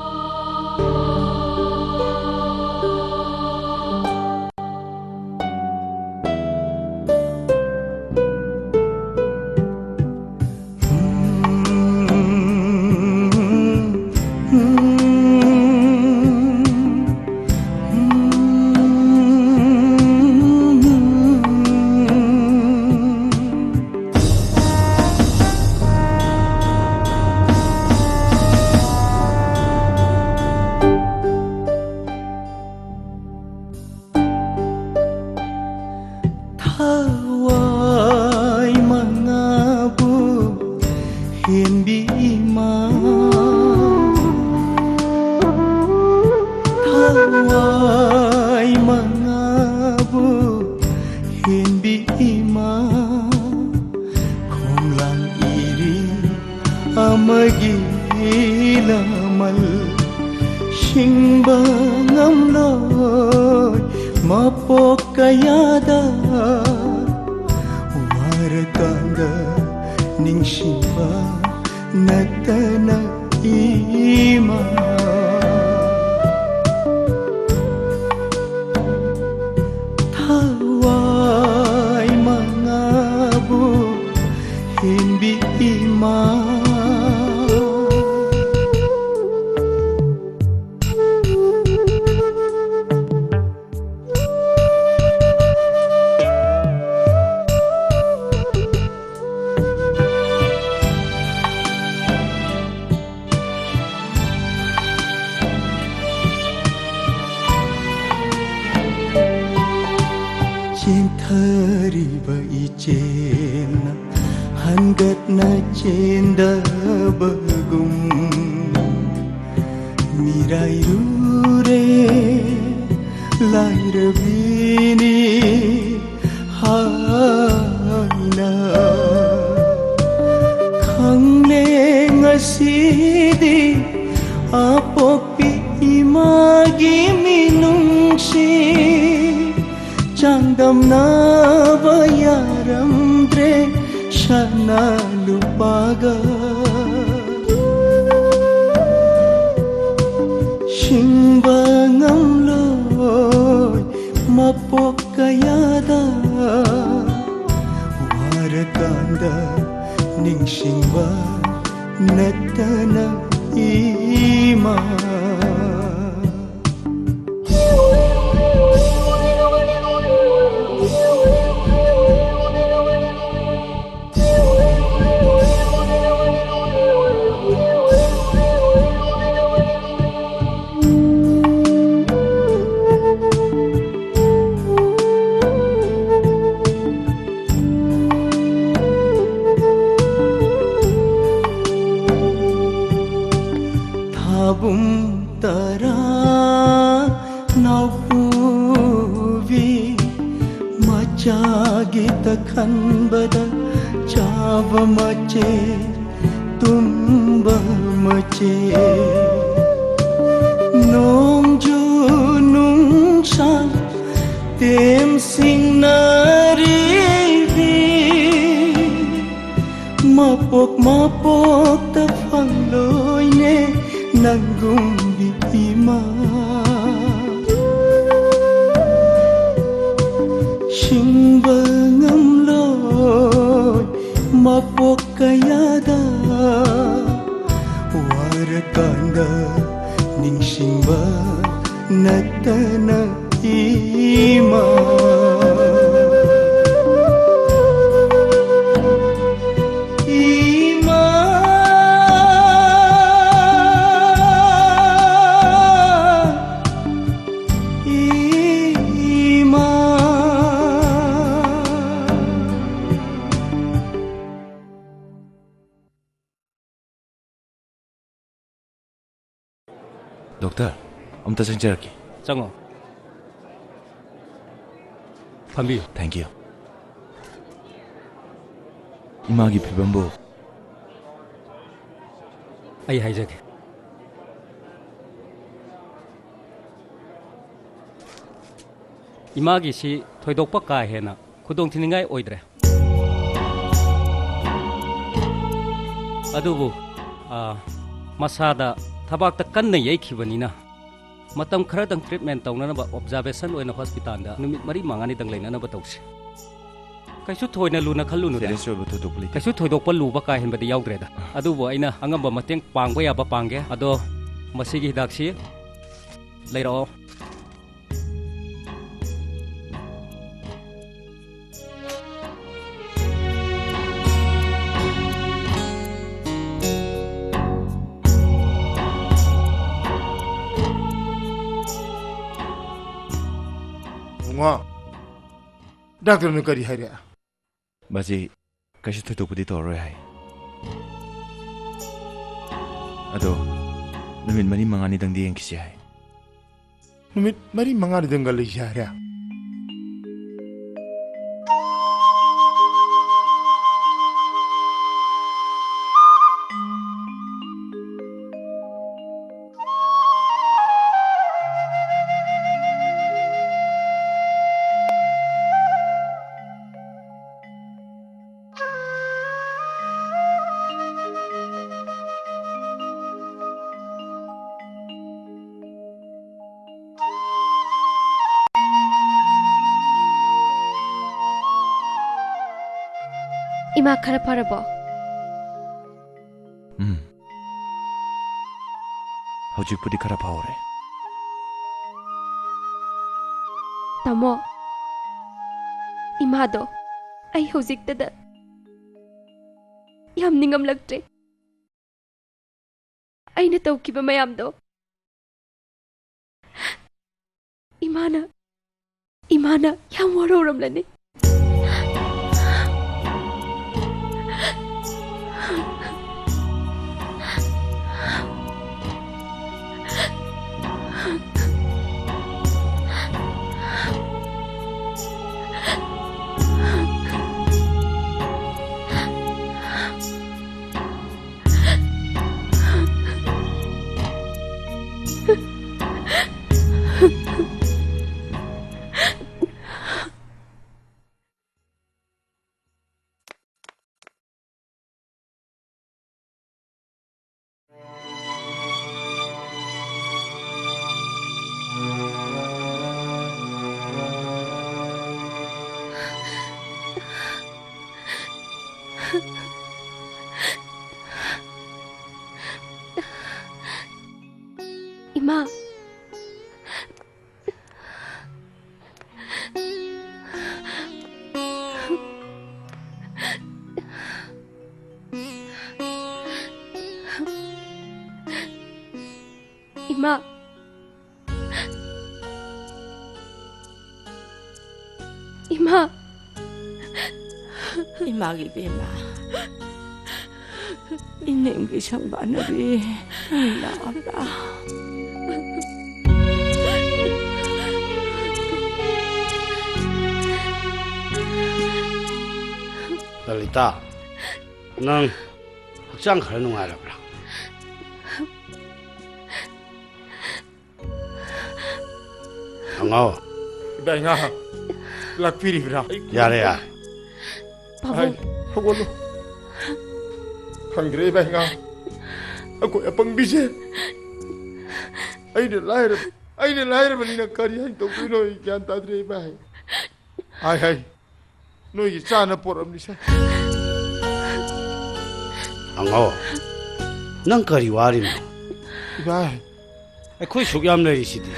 ima Thabum tara nauvi machagita khanbada chava mache tumba mache nong ju nung sa tem sing nari mapok ta phang loi ne nanggung bima Shimba ngam loi mapok kayada warakanda ning shimba natana ima Doktor, amta changjaraki. Chango. Phambiyo. Thank you. Imagi phibambo. Ai haijage. Imagi si thoidokpa ka hena khudong thiningai oidre. Adubu masada tabakta kanna yaikibanina matam kharadang treatment tawnanaba observation oina hospital da numit mari mangani dang leinanaba tawse kaisu thoina luna khallunu Serious oiba thudokpali. kaisu thoidokpa luba ka henbadi yaudreda adubu aina angamba mateng pangba yaba pange ado masigi hidaksi leiro Doctor nu kari hari Baji, kaisi thudokpadi toroi hai. Ado, numit mari mangani dang di engkisi hai. numit mari mangar denggal hari Ima khara parabo. Hojikpudi khara phawre. Tamo. Imado. Ai hojiktada. Yam ningam lagtre. Aina tawkiba mayamdo. Imana yam waroramlani. 이마. 이마. 이마. 이마기 비마. 이님기 상반업이 나왔다. 랄리타, 넌 확장 khởi 농아라브라. 반가워. 이봐잉아 락피리브라 야래야. 아이 하고로 한그래 이봐잉아 아고 야빵비세 아이네 라이르바니나 까리 하이 또그노 이게 안 따드래 이봐잉 아이 너 이게 짜나 보람니세 반가워. 넌 거리 와리노. 이봐잉 거의 소개함 내리시디.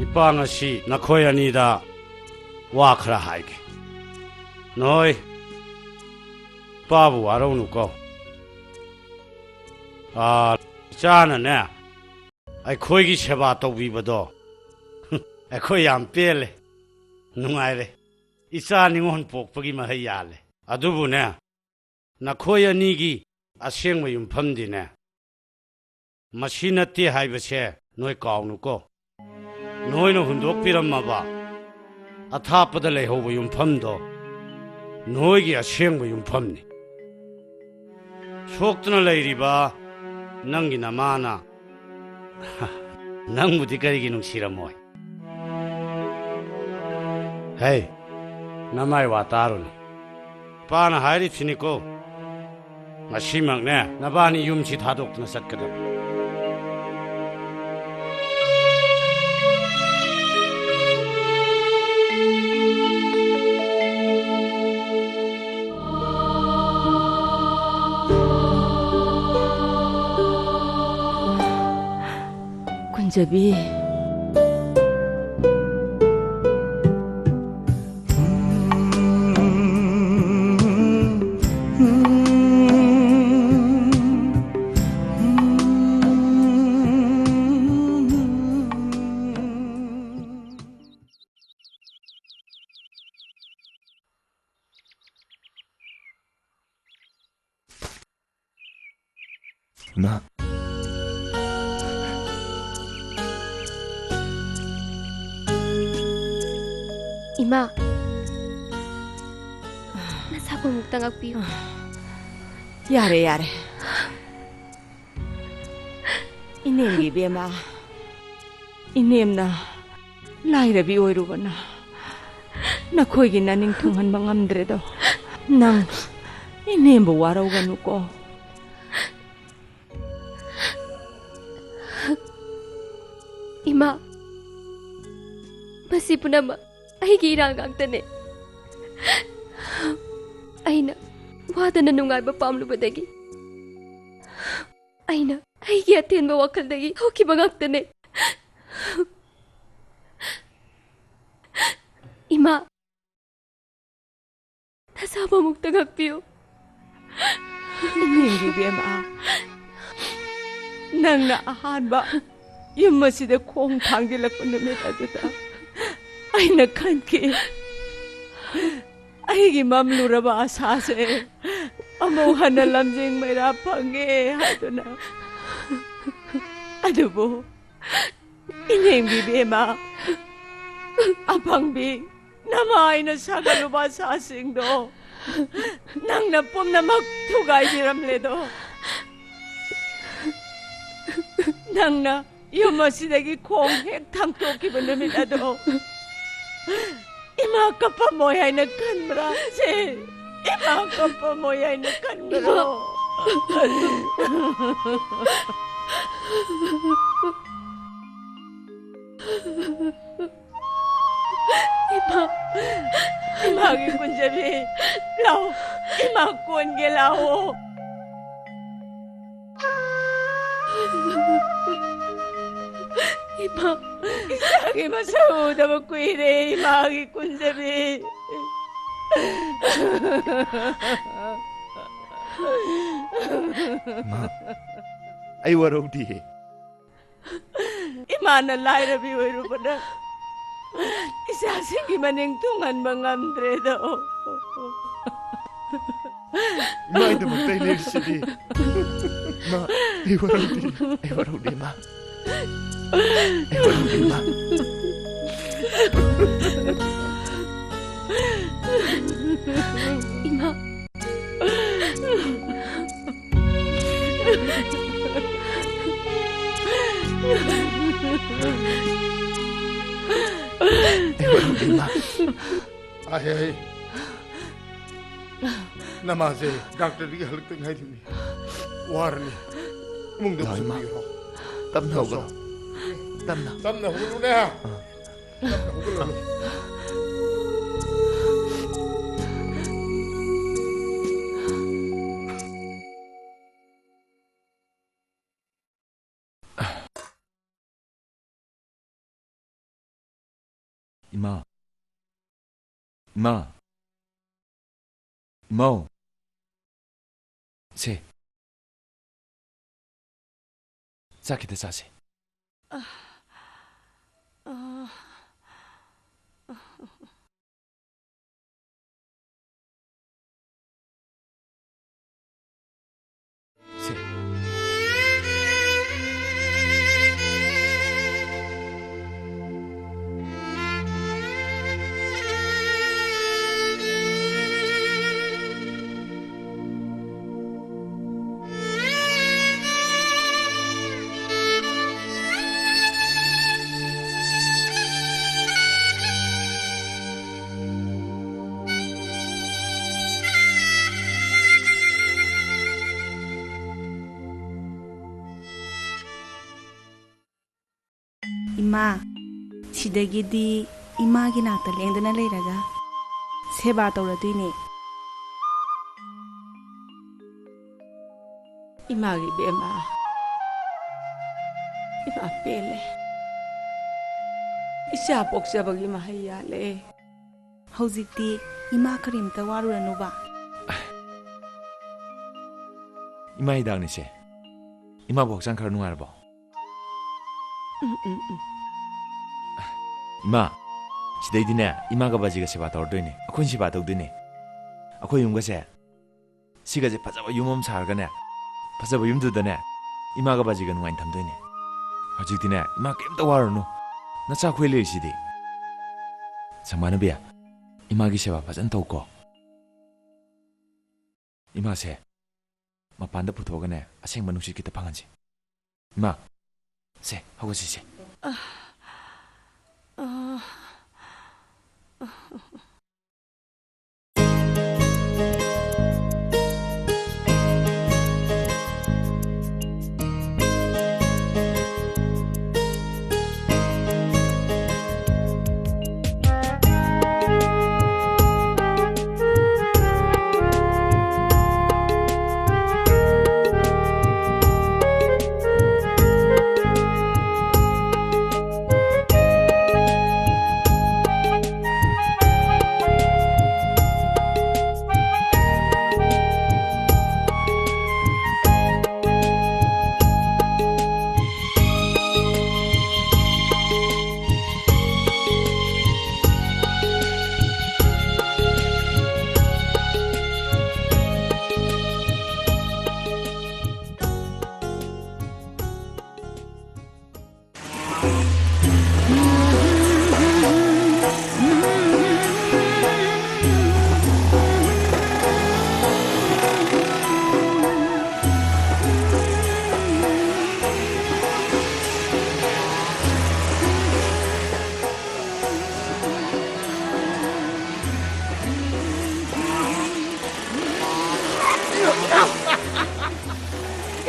이빠나시 나코야니다 와크라 하이게. 너희 바보 와로누고. 아, 짜나네. 아이 거기 세바 또 위버도. 거의 안 빼래. 누가이래. 이사닝온 복복이만 해야래. 아두부네. 나코야니기 아생마 윤펌디네. 마시나티 하이버세 너희 까우누고. 너희는 흔독비란마봐. 아타빠다 레호부 윤펌도 너희기 아생마 윤펌니. 속드나 레이리바 낭기나 마나. 낭무디까리기는 싫어 뭐이. 헤이 나마이 와따루니. 빠나 하이립시니고 마시막네 나바니 윰치 다독드나 샀거든. 군접이 나 이마. 나 사고 묵당학 비유. 야래 이님기 비마 이님나 라이라비 오이루거나 나 거기 나닝 통한 방암드레도 낭 이님보 와라오가 누고 이마. masi punama aigi irang ngaktane. Aina wadana nungaiba pamlubadagi aina aigi atenba wakaldagi hokiba ngaktane. Ima nasaba mukta ngakpiyo. Hindi bema nang naahanba yung masida kong tanggil ako na metadita ay nakanki ay gimamlura ba asase amuhan na lamjing may rapangi hato na adobo hindi bema apangbi namay na sa galuba sa asing do nang napom na magtugay diramle do nang na yung masidagi kong hektang toki ba namin ado ima ka pa mo ay nagkanbra si ima ka pa mo ay nagkanbra Ima ima 이마기 군제비 라오 이마 꼰게 라오 이마 이상이 마사오다 먹고 이래 이마기 군제비 마 아이 와로디 이마나 라이라비 오이루보다 이사생이 마ning tungan mangamdredo 마이도 못 달릴 시디 마 아이 와로디 마 아이 와로디 마 이마 Ay, namaze, doctor di halak teng hai thimi. Warni, mung de Nói mà. sumi ho. tâm hậu gỡ tâm nào Tam na hulu na. Tam na hulu. 이마 이마 이모 세 자기들 자세 세 Ima, sidagidi imagi nakta lengdana leiraga seba tawraduine. 이마기 베마 이마 뺄래 이샤 복잡하기 마하야래 Hojikti ima karimta waruranuba. 이마 이당니세 이마 복장 가는 거 알아 이마 시대이디네 이마가 바지가 세바 떠르더니 아콘 시바 떠드니 아코 용가세 시가제 파자바 유몸 살가네 파자바 юм두다네 이마가 바지가 누가인 탐더니 아직디네 이마 게임도 와르노 나 차ခွေးလေး시디 정말은 비야 이마기 세바 파잔 떠고 이마세 마반다 부터가네 아생 만우시 기타 방한지 이마 세 하고 시세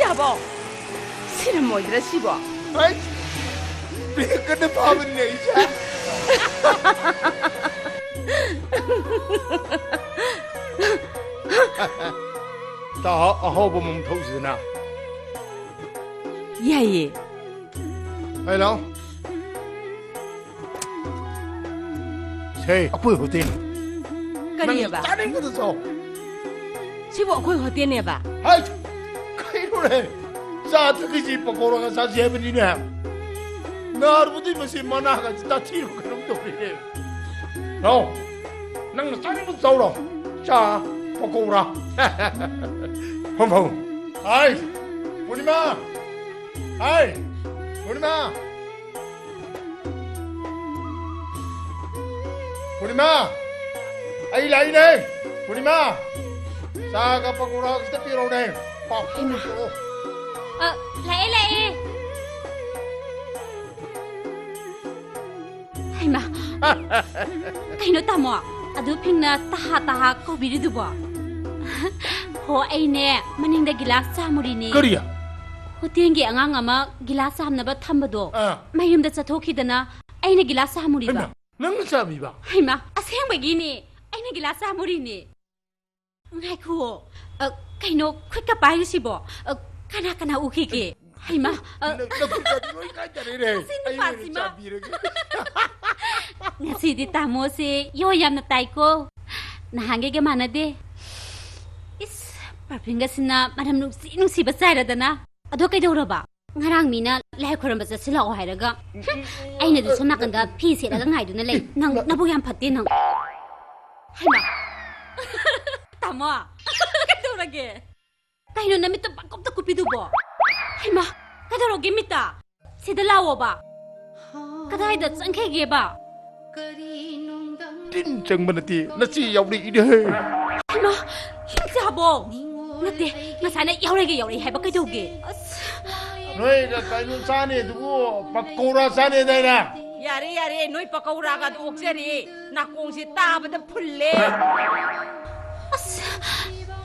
여보 실은 뭐이라 씹어 Ay, bigyan ka na pa man na isa. 다 아하고 몸 터지나. 야예. 헬로. 세, 아빠 호텔. 까리야바. 짜는 것도 써. 시보 아코이 호텔네바. 아이, 그이로래. 사트기지 뽀꼬로가 사지 해버리네. 나르부터 이것이 만나가 다 티로 그런 도리네. 너, 낭나 짜는 것도 써라. 자, 뽀꼬라. 펑펑. 아이, 우리마. 아이, 우리마. 우리마. 아이 라이네. 우리마. 사가 뽀꼬라 그때 삐로네. 빡. 라에 하이마 카이노 타모 아두 핑나 타하 거비리두보 호 아이네 마닝다 길라스 사무리니 그리야. 호텔기 안강 아마 길라스 함나바 탐바도 마이름다 차토키다나 아이네 길라스 하무리바 낭나 사미바. 하이마 아생백이니 아이네 길라스 하무리니 nga이쿠 카이노 퀵가 바이시보 카나 우키기 하이마 ngasi디 tamo세 요얌나 타이코 나한게게 만나데 이스 파핑가스나 마담 누시바 사이라다나 아도 kaidouraba ngarang mina lai khoram ba silao hairaga aina du sona kanda phi se daga ngai du na lei nang nabu yam phatte nang haima tamo kaidourage kaino namit to bakop to kupi du bo haima kaidourage mita sida lawo ba kadai da changkhe ge ba tin changmanati nachi yauri ide. haima himjabo nate ngasana yaurege yauri haiba kaidoge 너희 가이는 싸네 누구 바코라 싸네 되나? 야래 너희 빠까우라가 옥제리 나 공시 따바다 풀래. 아스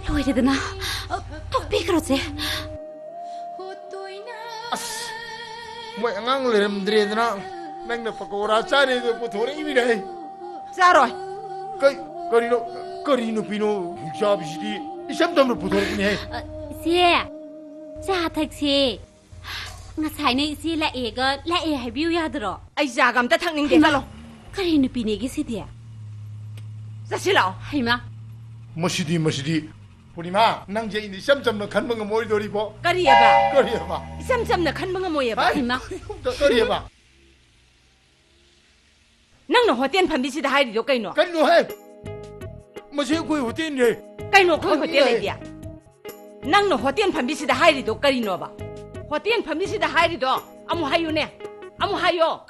로이데나 톡비 그러지 뭐 안강 레름드레드나 맹나 바코라 싸네 그 도레 이미래. 자로이. 거리노 비노 샤비시디 이삼담로 부도르네. 세 자 택시 ngasai si la e ga la e habiu ya dro ai jagam ta thangning de halo kare nu pine gi sidia 자실아. haima 머시디 보리마 낭제 이니 쌈쌈나 간방가 모이도리고 까리야바. 거리야봐. 쌈쌈나 칸방아 뭐야바. haima 거리야봐. 낭노 호텔 판비시다 하이리도 까이노. 간노해. 머시 고이 호텔네. 까이노 거기 호텔 레디야. 낭노 호텔 판비시다 하이리도 까리노바. 호텔 판비시다 하이리도 아무 하요네. 아무 하요.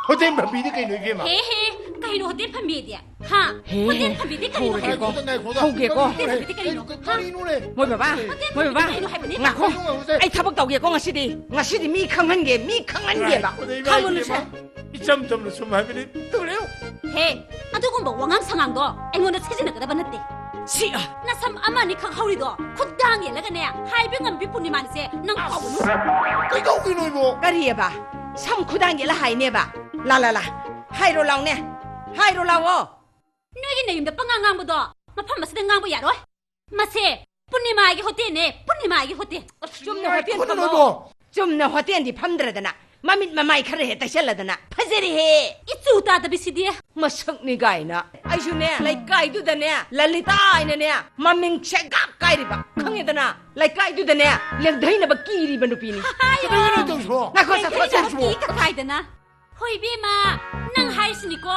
호텔 밥비디 까이노 이게 막. hehe kaino hotel phambedia ha hotel phambedi kaino 거기고. 거리노래. 뭐 봐봐. 나코. 아이 타박 따오게고 ngasi디 미 강한 게 봐. 강원을 쳐. 이참참로 숨하면은 그래요. he adugun ba wangam sangang do engonda chejina kada banate 시아. nasam amani khang hauri do khudang ye laga ne haibingam bipuni manse nang pawunu 그러니까 우리는 뭐. 까리야바. 삼쿠당게라 하이네바. 라라라. 하이로 라오네. 하이로 라오. nogi ne yumda pangang bo do mafam masida ngang bo yaroi mase punima gi hotel ne punima gi hotel 좀더 화tiền 그거는 뭐. 뭐. 좀더 화tiền 밤들어다나. 마밋 마마이 카르 했다 샬라다나. 파제리 해. itsu ta da bisidia 마석니 가이나. 아이슈네. 라이 까이두다네. 랄리타이네네. 마밍 체가 까이리바. 강에다나. 라이 까이두다네. 랭다이나바 끼리바 누피니. 그러면 좀 줘. 나 거기서 거기서 i ka kaidana hoibima nang haisni ko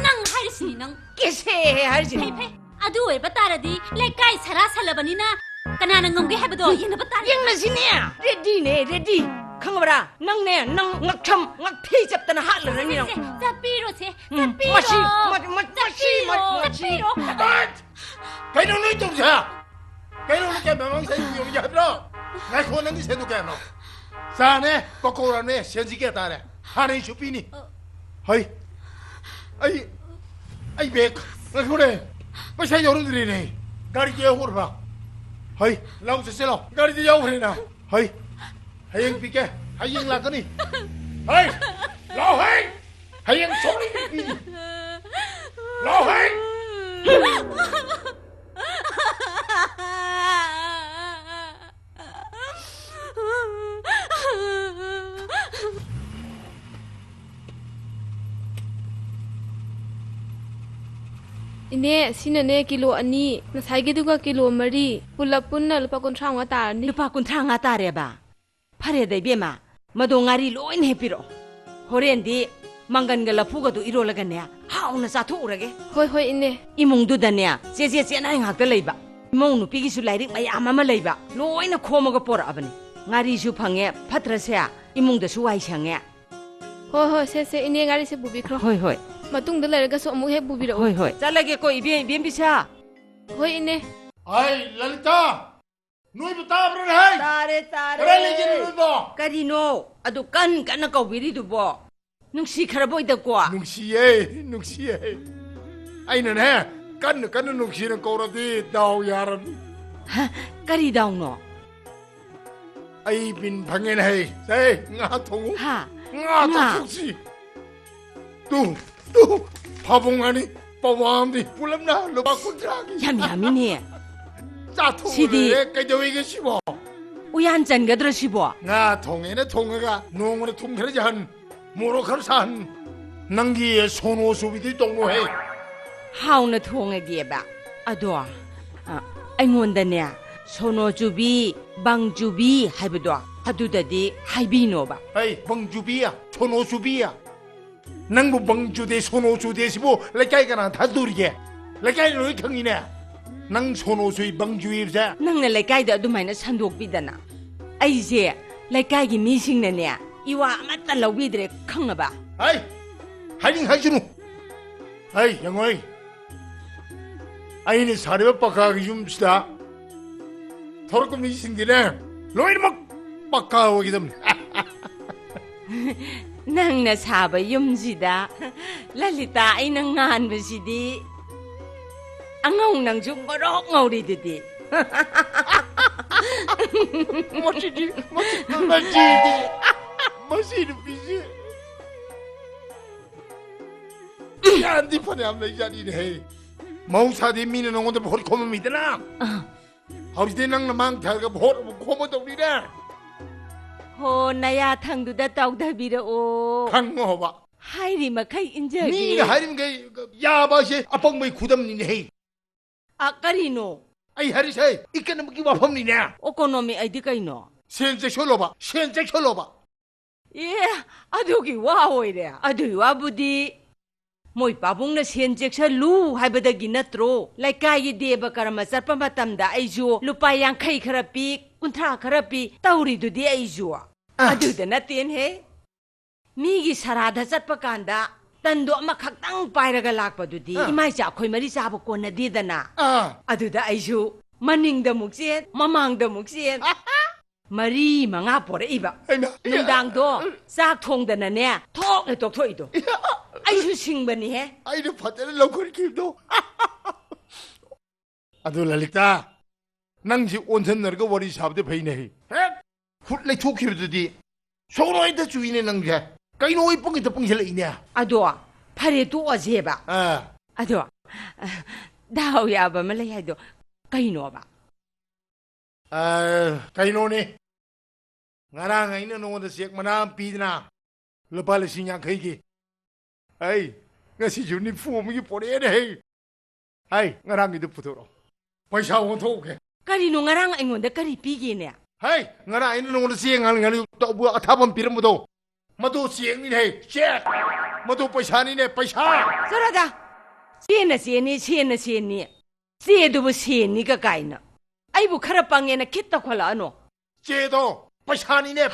nang haisni nang 깨세 할지. 페페 adu e bataradi lekai sara salabani na kanana ngomge habado yena batari 영나시네. 레디네 레디. 강어라. 낭네 낭 ngak참 ngak피 잡다나 할러니랑. zapiro se 마시 마시. 가이노는 좀 자. 가이노는 게 명망사 용이 하더라. 나 그거는 이 새도 깨노. 사네 거꾸로네 현지게 따래. 하는 쇼피니. 하이. 아이 백. 나 그래. 마시 여러분들이네. 가리 게 오르 봐. 하이. 라우스 셀로. 가리 게 오르나. 하이. 하이응 비게. 하이응 라거니. 하이. 라우하이. 하이응 소리. 라우하이. ine sinane kilo ani nasai duga kilo mari pulap punna lupa kuntra nga tarani lupa kuntra nga tareba phare dai bema mado ngari loin hepiro horendi mangan ga lapu ga du irolaga ne hauna sa thu urage hoi hoi ine imung du da ne che na ngak da leiba imung nu pigi su lairik mayam ama leiba loina khomaga pora abani ngari su phange phatra se imung da su wai sange hoi hoi se ine ngari se bubi kro hoi hoi matung da lerga so amu he bubi ro hoi hoi chalage ko ibien bisa hoi ine ai lalita noi bata bro hai tare kare legi noi bo karino adu kan na ko biri du bo nungsi kharaboi da ko nungsiye aina ne kan nungsi na ko rati daw yaran kari daw no ai bin phangen hai sei nga thong ha nga thongsi tu pabongani pawamdi pulamna lupa kuntragi yami ne 자 시디. 통을 깨져이게 씹어 uyan jan ga dra sibo 나 통에는 통어가 농으로 통그러지 한 모로카를 산 낭기의 손오수비들이 동무해 hauna thonga ge ba ado aingonda ne sono jubi bang jubi haibdo adudadi haibino ba 아이 벙주비야 손오수비야 낭부 벙주대 손오수대 시보 레까이가나 다 두리게 레까이 너희 경이네 낭 손오수이 벙주입자 nang na laikai da dumaina sandok bidana aije laikai gi mising na ne iwa amata lawidre khangna ba 아이 하링 하시누 아이 영어이 아이니 사례가 빡가기 좀 시다 더럽고 미신기네 너희는 막 빡가오기 때문에 nang na saba yumjida lalita ai nang ngan basidi angong nang jung gorok ngori didi 멋지디 비지 안디 판에 암나 자리네 마우사디 미는 온데 허리 코면 믿으나 아버지 낭나 망탈가 허리 코면 우리네 ho naya thangduda tawdabira o 강모봐 hairi makai injagi 니가 하림 게 야바시 아빵모이 구담니네 헤이 akarino 아이 하리세 이까는 뭐기 와펌니네 okonomi aidi kaino 센제 셜로바 센제 셜로바 ye adugi wa hoire adu wa budi moi pabung na senjek sa lu haibadagi natro laikai deba karama sarpa matamda aiju lupa yang khai kharapi kuntra kharapi tauri dudi aiju adu da natin he migi sarada satpa kanda tando ama khaktang pairaga lakpa dudi imai cha khoi mari cha ko na didana adu da aiju maning da muksen mamang da muksen mari manga pore iba nungdang do sak thong da na ne thok le tok thoi do aiju singbani he 아이를 받자는 럭커리 길도 아들 랄릭다 낭지 온천 너가 워리 샤브데 베이네 훗레 초키르드디 소로이다 주인의 낭자 까이노이 뽕이 더 뽕실레 이냐 ado phare to ajeba 아 ado daw ya ba mala ya do kaino ba 까이노네 나랑 아이는 오늘 시ek 만남 비드나 러발레 신양 거기 아이 ngasi juni fu mi pore de hai ngarang itu putoro paisa won thoke karino ngarang aingonda kari pigi ne hai ngarang inu ngol sieng ngal ngal to bu athabam piram do madu sieng ni hai shit madu paisa ni ne paisa sarada siena sieni sie do bu sieni ka kaina ai bu khara pange na khitta khola no 제도 paisa ni ne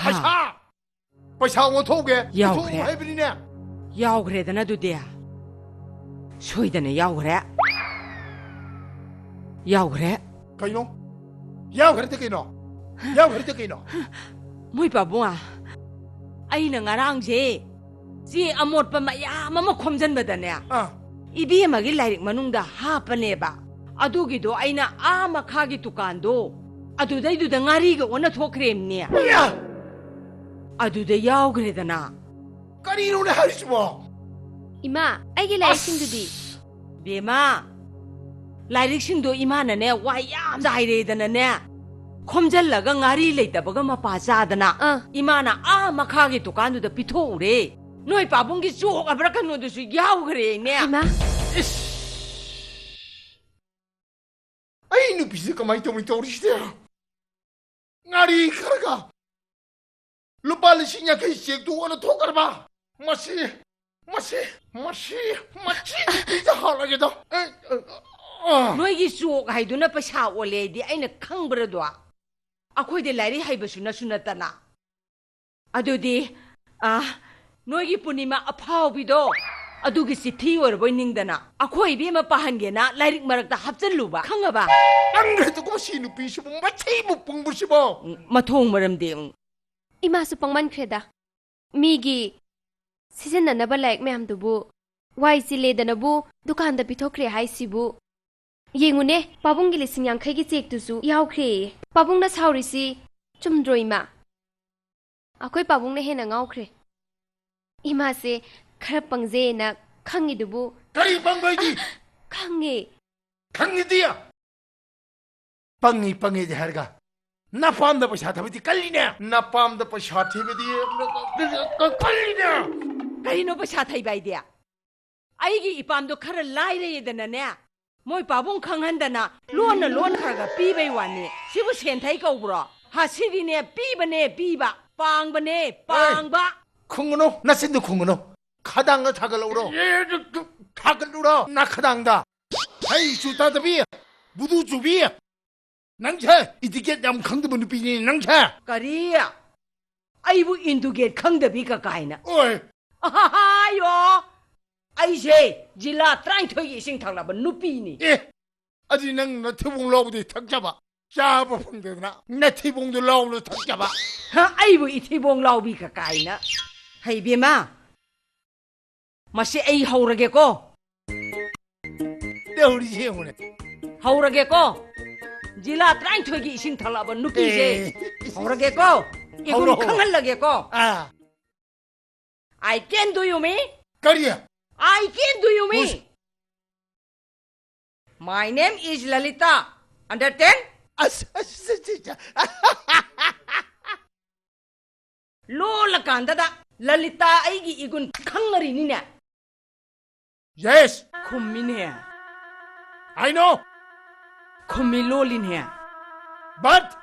paisa won thoke Yaw to kre. hai bi ni ne yaw gre da na du dia soidane yaw gre kaino yaw kre te kaino moi pa bunga ai na ngarang je si amot pa maya mama khomjan badane ibi magi lairik manungda ha pane ba adugi do aina a makhagi tukando adudai du da ngari ga ona thokrem ne ya aduda yaw gre da na 까리노 네 하리지 뭐 ima aigi lai singdudi bema lairik singdo imana ne wa yam zaire da na ne khomjallaga ngari leitabaga mapa chadana imana a makhagi tukando da pitho ure noi pabungi chok abra kanu du su yaw gre ne ima ꯅꯨꯄꯤꯁꯦ ꯀꯃꯥꯏꯅ ꯇꯧꯅꯤ ꯇꯧꯔꯤꯁꯤꯗꯤ ꯉꯥꯔꯤ ꯈꯔꯒ ꯂꯨꯄꯥ 50,000 ꯆꯦꯛꯇꯨ ꯑꯣꯏꯅ ꯊꯣꯛꯈ꯭ꯔꯕ ꯃꯁꯤ ꯅꯨꯄꯤꯁꯦ ꯍꯥꯠꯂꯒꯦꯗ ꯅꯣꯏꯒꯤ ꯆꯣꯛ ꯍꯥꯏꯗꯨꯅ ꯄꯩꯁꯥ ꯑꯣꯜꯂꯦꯗꯤ ꯑꯩꯅ ꯈꯪꯕ꯭ꯔꯗꯣ ꯑꯩꯈꯣꯏꯗꯤ ꯂꯥꯏꯔꯤꯛ ꯍꯩꯕꯁꯨ ꯅꯠꯇꯅ ꯑꯗꯨꯗꯤ ꯅꯣꯏꯒꯤ ꯄꯨꯔꯅꯤꯃꯥ ꯑꯐꯥꯎꯕꯤꯗꯣ ꯑꯗꯨꯒꯤ ꯆꯤꯊꯤ ꯑꯣꯏꯔꯕꯣꯏ ꯅꯤꯡꯗꯅ ꯑꯩꯈꯣꯏ ꯏꯕꯦꯝꯃ ꯄꯥꯍꯟꯒꯦꯅ ꯂꯥꯏꯔꯤꯛ ꯃꯔꯛꯇ ꯍꯥꯞꯆꯜꯂꯨꯕ ꯈꯪꯉꯕ ꯅꯪꯒ꯭ꯔꯦꯗꯨꯀꯣ ꯁꯤ ꯅꯨꯄꯤꯁꯤꯕꯨ ꯃꯊꯤꯕꯨ ꯄꯨꯡꯕꯁꯤꯕꯣ ꯃꯊꯣꯡ ꯃꯔꯝꯗꯤ 이마수 뻥만크레다. 미기 시즌나나바 라이크 매함두부 와이실레다나부 두칸다 비토크레 하이시부 ꯌꯦꯡꯉꯨꯅꯦ ꯄꯥꯕꯨꯡꯒꯤ 50,000ꯒꯤ ꯆꯦꯛꯇꯨꯁꯨ ꯌꯥꯎꯈ꯭ꯔꯦ ꯄꯥꯕꯨꯡꯅ ꯁꯥꯎꯔꯤꯁꯤ ꯆꯨꯝꯗ꯭ꯔꯣ ꯏꯃꯥ ꯑꯩꯈꯣꯏ ꯄꯥꯕꯨꯡꯅ ꯍꯦꯟꯅ ꯉꯥꯎꯈ꯭ꯔꯦ 이마ꯁꯦ ꯈꯔ ꯄꯪꯖꯩꯅ ꯈꯪꯉꯤꯗꯨꯕꯨ ꯀꯔꯤ ꯄꯪꯕꯩꯗꯤ ꯈꯪꯉꯤꯗꯤ ꯄꯪꯉꯤꯗꯤ ꯍꯥꯏꯔꯒ ꯅꯄꯥꯝꯗ ꯄꯩꯁꯥ ꯊꯕꯗꯤ ꯀꯜꯂꯤꯅꯦ ꯅꯄꯥꯝꯗ ꯄꯩꯁꯥ ꯊꯤꯕꯗꯤ ꯀꯜꯂꯤꯅꯦ ꯀꯔꯤꯅꯣ ꯄꯩꯁꯥ ꯊꯩꯕ ꯍꯥꯏꯗꯤ ꯑꯩꯒꯤ ꯏꯄꯥꯝꯗꯣ ꯈꯔ ꯂꯥꯏꯔꯦꯗꯅꯅꯦ ꯃꯣꯏ ꯄꯥꯕꯨꯡ ꯈꯪꯍꯟꯗꯅ ꯂꯣꯟ ꯈꯔꯒ ꯄꯤꯕꯩ ꯋꯥꯅꯤ ꯁꯤꯕꯨ ꯁꯦꯟꯊꯩ ꯀꯧꯕ꯭ꯔꯣ ꯁꯤꯗꯤꯅꯦ ꯄꯤꯕꯅꯦ ꯄꯤꯕ ꯄꯥꯡꯕꯅꯦ ꯄꯥꯡꯕ ꯈꯨꯡꯒꯅꯨ ꯅꯆꯤꯟꯗꯨ ꯈꯨꯡꯒꯅꯨ ꯈꯗꯥꯡꯗ ꯊꯥꯒꯠꯂꯧꯔോ ꯊꯥꯒꯠꯂꯨꯔോ 나ꯈꯗꯥꯡꯗ ꯍꯩ ꯆꯨꯇꯥꯗꯕꯤ 부두 주비 낭차 이티켓 ям 강드부 누피니 낭차 ꯀꯔꯤ ꯑꯩꯕꯨ 인두게ꯠ ꯈꯪꯗꯕꯤꯒ ꯀꯥꯏꯅ 오이 아하요 아이세 질라 32기 이싱 탁라바 누피니 예 아직 낭 티봉 라우디 탁잡아 짜바 펑데나 나 티봉도 라우로 탁잡아 아이부 이티봉 라우비가 까이나 하이비마 마시 에이 하우라게고 때우리 세우네 하우라게고 질라 32기 이싱 탁라바 누피세 하우라게고 이거 강할라게고 아 I can do you me 까리야 I can do you me My name is Lalita Understand? 진짜 로라 간다다 랄리타 아이기 이군 강어리니냐 Yes 콤미네 I know 콤미 롤리네 But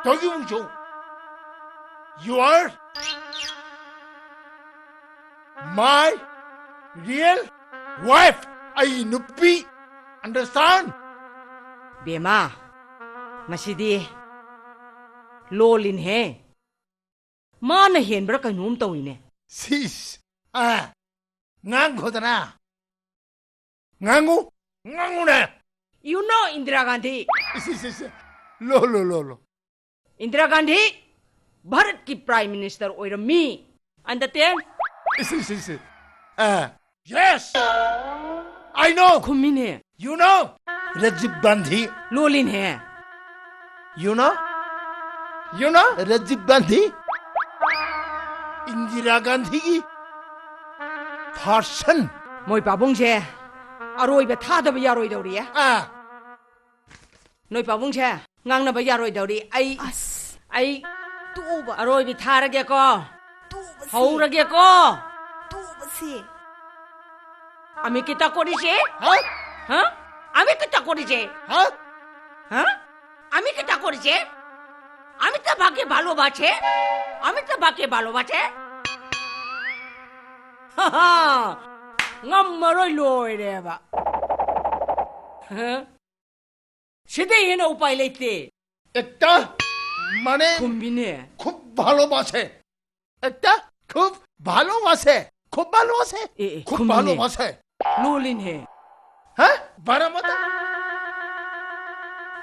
저기 뭉쳐 You are my real wife I 누피 Understand? 베마 마시디 롤린해 마나 헨브라 까놈 떠이네 Sis 아 낭고잖아 낭구네 You know Indira Gandhi Sis 로 Indira Gandhi Bharat की prime minister ओइरमी understand Sis Yes I know खुमिने You know Rajiv Gandhi लोलिने You know Rajiv Gandhi Indira Gandhi की person मोय पाबुंगसे अरोइबे थादब यारोइदौरिया नोय पाबुंगसे ngangnaba yaroidori ai tuba aroibi tharage ko haurage ko tubasi ami kita korise ha ami kita korise ha আমি কি তা করেছে আমি তো ভাগে ভালোবাসে ngаммарой লইরেবা হ্যাঁ সেটাই এনে উপায় লইতে একটা মানে কুম্বিনে খুব ভালোবাসে একটা খুব ভালোবাসে খুব ভালোবাসে লোলিনে হ্যাঁ বারামতা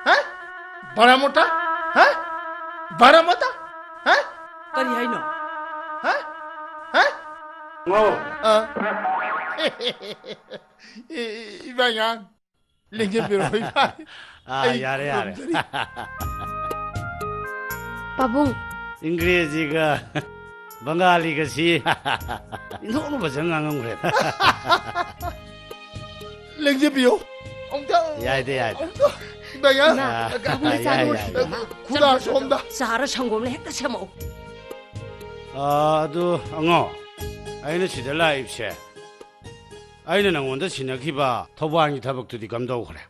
হ্যাঁ বারামতা হ্যাঁ বারামতা হ্যাঁ করি হাইনো হ্যাঁ হ্যাঁ 이방향 랭게비로 야래 빠붕 잉그레지가 방갈리가시 너무 버정강한 그래 랭게비요 엉덩 야이데 이방향 빠붕이 짜고 구다 som다 사하라 성공을 했다 세모 아도 엉어 아이는 시들라 입세 아이는 엉원도 지나기봐 터부항이 타벅두디 감다고 그래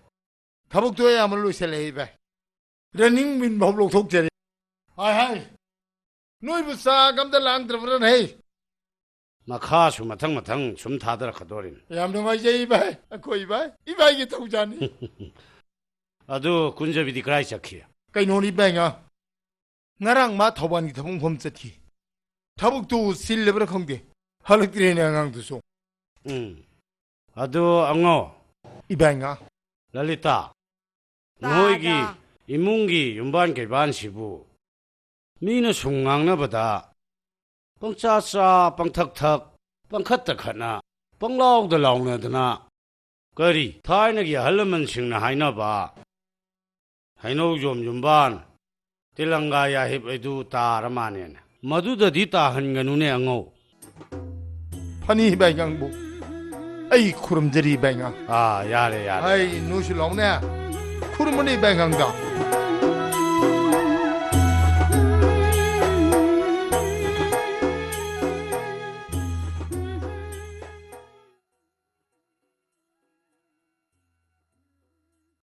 타복 도야말로 로셀레 이바 러닝 민 법록 독제리 하이 너희 사 감다 랑드르브런 헤이 마카수 마탕 좀 다들어 가도린 얌동아 이제 이바 코 이바 이게 타우자니 아두 군접이디 그라이 자키야 까이노니 뱅아 나랑 마 더반기 더봉 범세티 타복도 실레브라 콩데 할릭드레네 앙앙두소 아두 앙어 이뱅아 랄리타 너희기 이문기 윤반 개반 시부 미는 숭앙나보다 뻥짜짜 뻥탁탁 뻥컷떡하나 뻥라옥도 라옥나드나 거리 타이너기 할려면 싱나 하이나봐 하이노 좀 윤반 딜랑가야 힙에두 따라마네 마두다디 따한가누네 앙오 파니 이뱅앙부 아이 쿠름저리 이뱅아 아 야래 아이 누실롱네 쿠름은 이뱅앙다